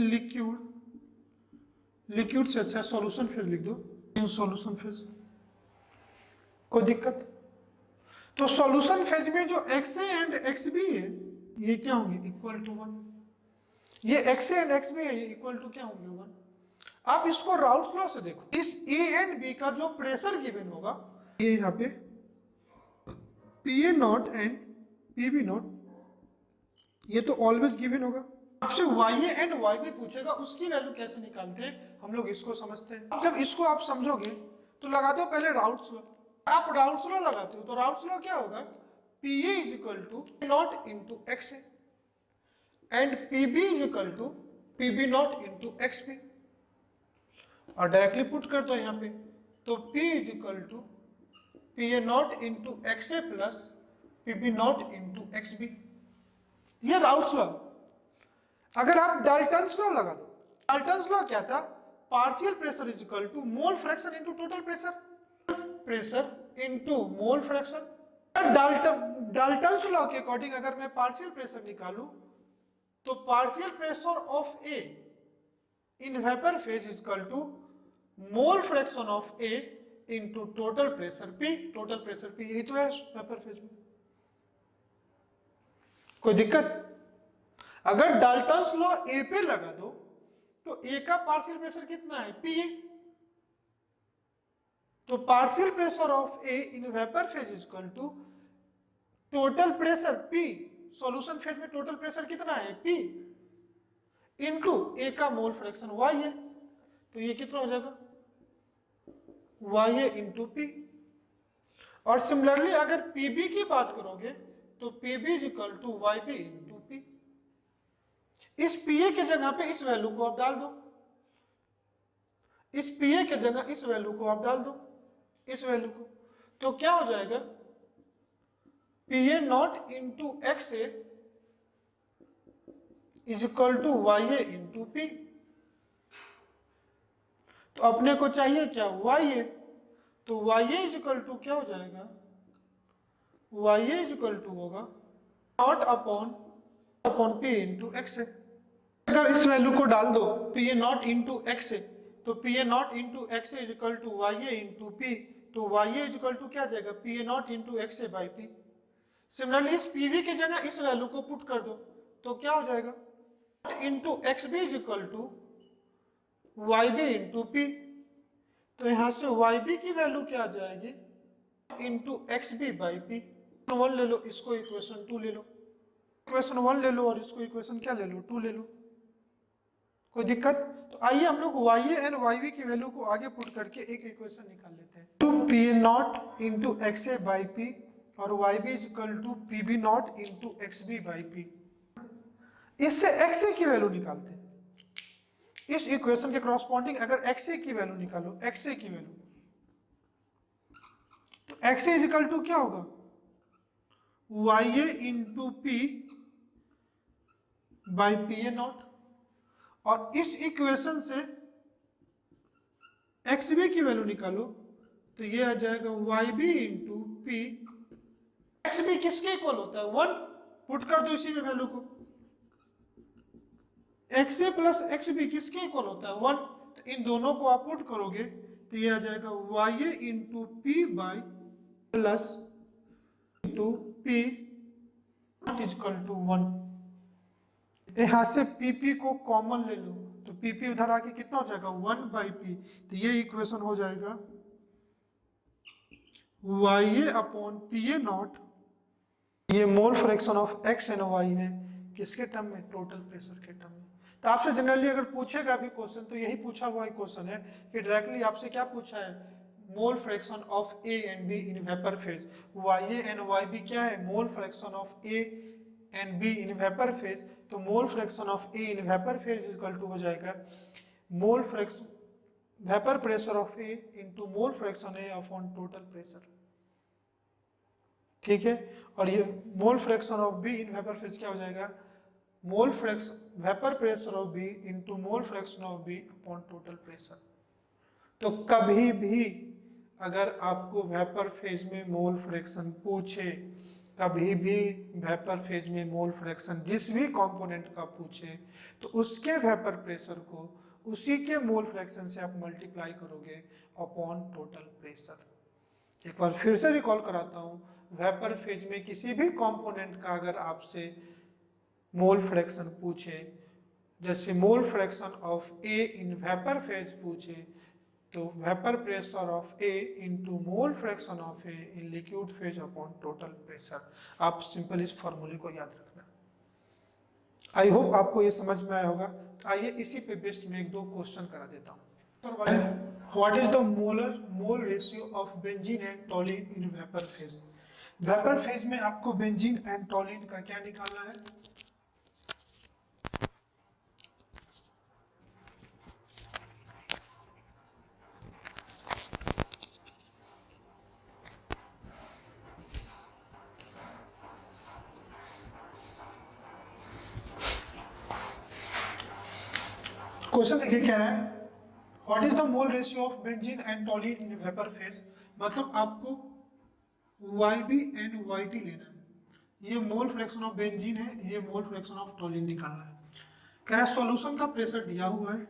लिक्विड से अच्छा सॉल्यूशन फेज लिख दो, इन सॉल्यूशन फेज, कोई दिक्कत? तो सॉल्यूशन फेज में जो Xa एंड Xb है ये क्या होंगे? Equal to 1। ये Xa एंड Xb है ये इक्वल टू क्या होंगे? 1। आप इसको राउल्स लॉ से देखो, इस ए एंड बी का जो प्रेशर गिवन होगा, ये यहाँ पे Pa not and Pb not, ये तो ऑलवेज गिवन होगा। आपसे Ya एंड Yb पूछेगा, उसकी वैल्यू कैसे निकालते हैं हम लोग इसको समझते हैं। अब जब इसको आप समझोगे तो लगा दो पहले राउल्स लॉ। आप राउल्स लॉ लगाते हो तो राउल्स लॉ क्या होगा? Pa is equal to naught into Xa and Pb is equal to Pb naught into Xb, और डायरेक्टली पुट कर दो यहाँ पे, तो P is equal to Pa naught into Xa plus Pb naught into Xb। ये राउल्स लॉ। अगर आप डाल्टन्स लॉ लगा दो, डाल्टन्स लॉ क्या था? Partial pressure is equal to mole fraction into total pressure into mole fraction. Dalton's law के अकॉर्डिंग अगर मैं पार्शियल प्रेशर निकालूं तो partial pressure of A in vapour phase is equal to mole fraction of A into total pressure P। Total pressure P यही तो है वेपर फेज में, कोई दिक्कत? अगर डाल्टन्स लॉ ए पे लगा दो तो ए का पार्शियल प्रेशर कितना है? Pa। तो partial pressure of A in vapour phase is equal to total pressure P, solution phase में टोटल प्रेशर कितना है? P इनटू ए का मोल फ्रैक्शन Y है, तो ये कितना हो जाएगा? Ya into P। और सिमिलरली अगर Pb की बात करोगे तो Pb is equal to Yb into P। इस Pa के जगह पे इस वैल्यू को आप डाल दो, इस Pa के जगह इस वैल्यू को आप डाल दो, इस वैल्यू को, तो क्या हो जाएगा? Pa naught into Xa is equal to Ya into P। तो अपने को चाहिए क्या? Ya। तो Ya इज इक्वल टू क्या हो जाएगा? Ya इज इक्वल टू होगा naught upon P into Xa। अगर इस वैल्यू को डाल दो Pa नॉट इंटू Xa, तो Pa naught into Xa is equal to Ya into P, तो Ya इज इक्वल टू क्या जाएगा? Pa naught into Xa by P। Similarly इस Pv की जगह इस वैल्यू को पुट कर दो तो क्या हो जाएगा? Into Xb is equal to Yb into P। तो यहां से Yb की वैल्यू क्या आ जाएगी? Into Xb by P। 1 ले लो, इसको इक्वेशन 2 ले लो, इक्वेशन 1 ले लो और इसको इक्वेशन क्या ले लो? 2 ले लो, कोई दिक्कत? तो आइए हम लोग Ya एंड Yb की वैल्यू को आगे पुट करके एक इक्वेशन निकाल लेते हैं। To Pa naught into Xa by P और Yb is equal to Pb naught into Xb by P। इससे Xa की वैल्यू निकालते हैं। इस इक्वेशन के करॉस्पॉन्डिंग अगर XA की वैल्यू निकालो, XA की वैल्यू, तो XA इजिकल टू क्या होगा, YA into P by PA naught, और इस इक्वेशन से XB की वैल्यू निकालो तो ये आ जाएगा YB इंटू P। XB किसके इक्वल होता है, 1, पुट कर दो इसी में वैल्यू को। XA प्लस XB किसके इक्वल होता है, 1, तो इन दोनों को आप पुट करोगे तो ये आ जाएगा YA into P by plus into P naught equal to 1। यहां से PP को कॉमन ले लो तो PP उधर आके कितना हो जाएगा, 1 बाई P, तो ये इक्वेशन हो जाएगा YA अपॉन PA नॉट, ये mole fraction of X and Y है, किसके टर्म में, टोटल प्रेशर के टर्म में। तो आपसे जनरली अगर पूछेगा भी क्वेश्चन तो यही पूछा हुआ क्वेश्चन है कि डायरेक्टली आपसे क्या पूछा है, mole fraction of A and B in vapour phase. YA and YB क्या है, mole fraction of A and B in vapour phase, तो mole fraction of A in vapour phase equal to हो जाएगा mole fraction vapour pressure of A into mole fraction A upon total pressure, ठीक है। और ये mole fraction of B in vapour phase क्या हो जाएगा, mole fraction vapour pressure of B into mole fraction of B upon total pressure. तो कभी भी अगर आपको वेपर फेज में मोल फ्रैक्शन पूछे, कभी भी वेपर फेज में मोल फ्रैक्शन जिस भी कंपोनेंट का पूछे, तो उसके वेपर प्रेशर को उसी के मोल फ्रैक्शन से आप मल्टीप्लाई करोगे अपॉन टोटल प्रेशर। एक बार फिर से रिकॉल कराता हूं, वेपर फेज में किसी भी कंपोनेंट का अगर आपसे मोल फ्रैक्शन पूछे, जैसे मोल fraction of A in vapour phase पूछे, तो vapour pressure of A into mole fraction of A in liquid phase upon total pressure. आप सिंपल इस फॉर्मूले को याद रखना। आई होप आपको ये समझ में आया होगा। तो आइए इसी पे बेस्ड में एक दो क्वेश्चन करा देता हूँ। What is the mole ratio of benzene and टॉलिन in vapour phase. Vapour phase में आपको बेंजीन एंड टॉलिन का क्या निकालना है, क्वेश्चन देखिए क्या रहा है, what is the mole ratio of benzene and टॉलिन in vapour phase. मतलब आपको YB एंड YT लेना है, ये मोल फ्रैक्शन ऑफ बेंजीन है, ये मोल फ्रैक्शन ऑफ टॉलिन निकालना है। कह रहा है सॉल्यूशन का प्रेशर दिया हुआ है,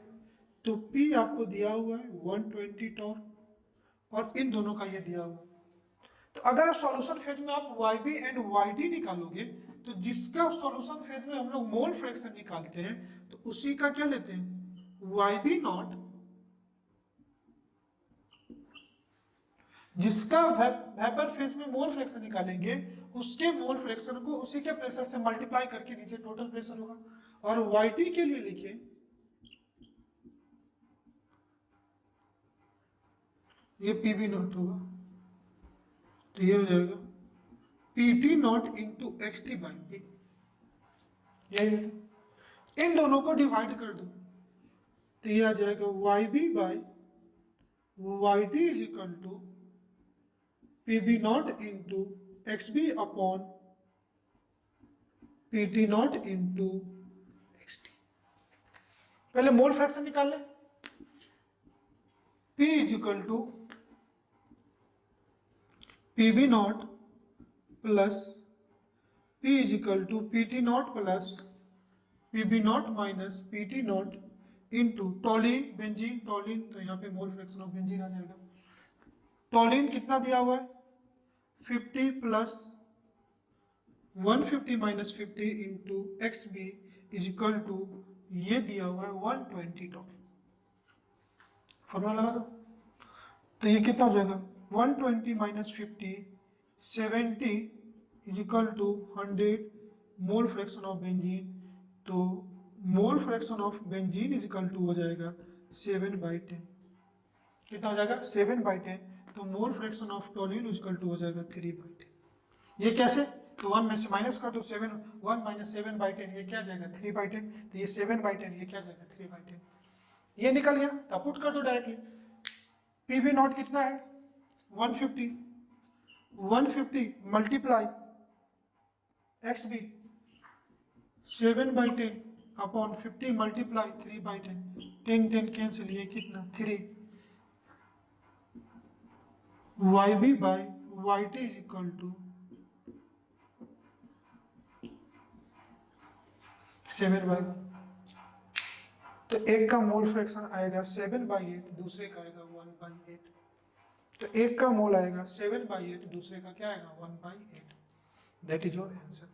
तो P आपको दिया हुआ है 120 टॉर्क और इन दोनों का ये दिया हुआ है। तो अगर सॉल्यूशन फेज में आप YB एंड YT निकालोगे, तो जिसका सॉल्यूशन फेज में हम लोग मोल फ्रैक्शन निकालते हैं तो उसी का क्या लेते हैं, YB नॉट, जिसका वेपर फेज में मोल फ्रैक्शन निकालेंगे उसके मोल फ्रैक्शन को उसी के प्रेशर से मल्टीप्लाई करके नीचे टोटल प्रेशर होगा। और YT के लिए लिखे ये PB नॉट होगा, तो ये हो जाएगा PT naught into XT by P। यही होता, इन दोनों को डिवाइड कर दो तो ये आ जाएगा YB by YT is equal to PB naught into XB upon PT naught into XT। पहले मोल फ्रैक्शन निकाल लें, P is equal to PB naught plus P is equal to PT naught plus PB naught minus PT naught into toluene benzene, toluene तो यहाँ पे मोल फ्रैक्शन ऑफ बेंजीन आ जाएगा। टॉलिन कितना दिया हुआ है 50 plus 150 minus 50 into XB is equal to ये दिया हुआ है 120 टॉर्क। फॉर्मूला लगा दो तो ये कितना हो जाएगा 120 minus 50 70 is equal to 100 mole fraction of benzene. तो mole fraction of benzene is equal to हो जाएगा 7/10। कितना हो जाएगा 7/10। तो mole fraction of toluene is equal to हो जाएगा 3/10। ये कैसे, तो 1 में से माइनस कर दो 7, 1 माइनस 7/10 ये क्या जाएगा 3/10। तो ये 7/10 ये क्या जाएगा 3/10। ये निकल गया तो पुट कर दो डायरेक्टली। पी बी नॉट कितना है 150, 150 multiply X B 7/10 upon 50 multiply 3/10, 10 10 cancel, ये कितना 3, Y B by Y T is equal to 7/, तो एक का मोल फ्रैक्शन आएगा 7/8, दूसरे का आएगा 1/8। तो एक का मोल आएगा 7/8, दूसरे का क्या आएगा 1/8। That is your answer.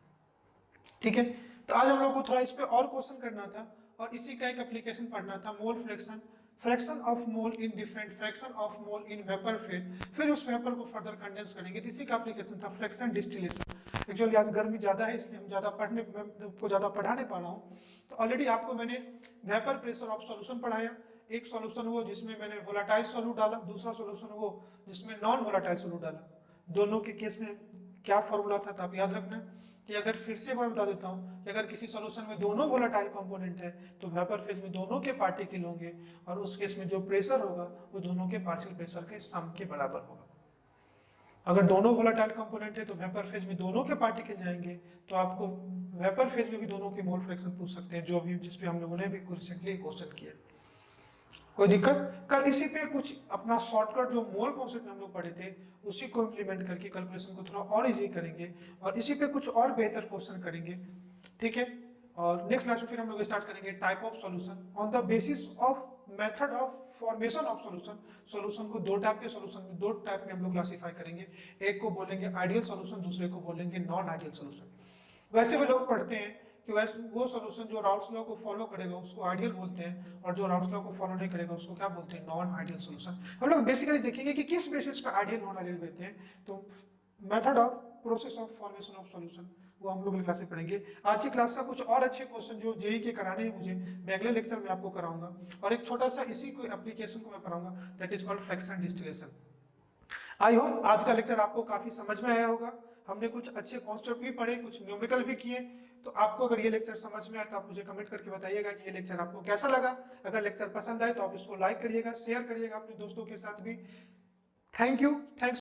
ठीक है, तो आज हम लोग को थोड़ा इस पे और क्वेश्चन करना था और इसी का एक एप्लीकेशन पढ़ना था, mole fraction, fraction of mole in different fraction of mole in vapour phase. फिर उस वेपर को फर्दर कंडेंस करेंगे, तो इसी का एप्लीकेशन था फ्रैक्शन डिस्टिलेशन। एक्चुअली आज गर्मी ज़्यादा है इसलिए हम ज़्यादा पढ़ा नहीं पा रहा हूँ। तो ऑलरेडी आपको मैंने वेपर प्रेशर ऑफ सॉल्यूशन पढ़ाया। एक सॉल्यूशन वो जिसमें मैंने वोलाटाइल सॉल्यूट डाला, दूसरा सॉल्यूशन वो जिसमें नॉन वोलाटाइल सॉल्यूट डाला। दोनों के केस में क्या फॉर्मूला था, तो आप याद रखना कि अगर फिर से मैं बता देता हूँ कि अगर किसी सॉल्यूशन में दोनों वोलाटाइल कंपोनेंट है तो वेपर फेज में दोनों के पार्टिकल होंगे और उस केस में जो प्रेशर होगा वो दोनों के पार्शियल प्रेशर के सम के बराबर होगा। अगर दोनों वोलाटाइल कंपोनेंट है तो वेपर फेज में दोनों के पार्टिकल जाएंगे, तो आपको वेपर फेज में भी दोनों के मोल फ्रैक्शन पूछ सकते हैं, जो भी जिस पे हम लोगों ने भी रिसेंटली क्वेश्चन किया। कोई दिक्कत? कल इसी पे कुछ अपना शॉर्टकट जो मोल कॉन्सेप्ट हम लोग पढ़े थे उसी को इम्प्लीमेंट करके कैलकुलेशन को थोड़ा और इजी करेंगे और इसी पे कुछ और बेहतर क्वेश्चन करेंगे। ठीक है, और नेक्स्ट क्लास में फिर हम लोग स्टार्ट करेंगे type of solution on the basis of method of formation of solution. Solution को दो टाइप के सॉल्यूशन में दो टाइप में हम लोग क्लासीफाई करेंगे, एक को बोलेंगे आइडियल सॉल्यूशन, दूसरे को बोलेंगे नॉन आइडियल सॉल्यूशन। वैसे भी लोग पढ़ते हैं कि वैसे वो सॉल्यूशन जो राउल्स लॉ को फॉलो करेगा उसको आइडियल बोलते हैं और जो राउल्स लॉ को फॉलो नहीं करेगा उसको क्या बोलते हैं, नॉन आइडियल सॉल्यूशन। हम लोग बेसिकली देखेंगे कि किस बेसिस पे आइडियल नॉन आइडियल देते हैं। तो method of process of formation of solution वो हम लोग क्लास में पढ़ेंगे। आज की क्लास का कुछ और अच्छे क्वेश्चन जो जेई के कराने हैं मुझे, मैं अगले लेक्चर में आपको कराऊंगा और एक छोटा सा इसी को एप्लीकेशन को मैं पढ़ाऊंगा, that is called fraction distillation. I hope आज का लेक्चर आपको काफी समझ में आया होगा। हमने कुछ अच्छे कॉन्सेप्ट भी पढ़े, कुछ न्यूमेरिकल भी किए। तो आपको अगर ये लेक्चर समझ में आया तो आप मुझे कमेंट करके बताइएगा कि ये लेक्चर आपको कैसा लगा। अगर लेक्चर पसंद आए तो आप इसको लाइक करिएगा, शेयर करिएगा अपने दोस्तों के साथ भी। Thank you. थैंक्स।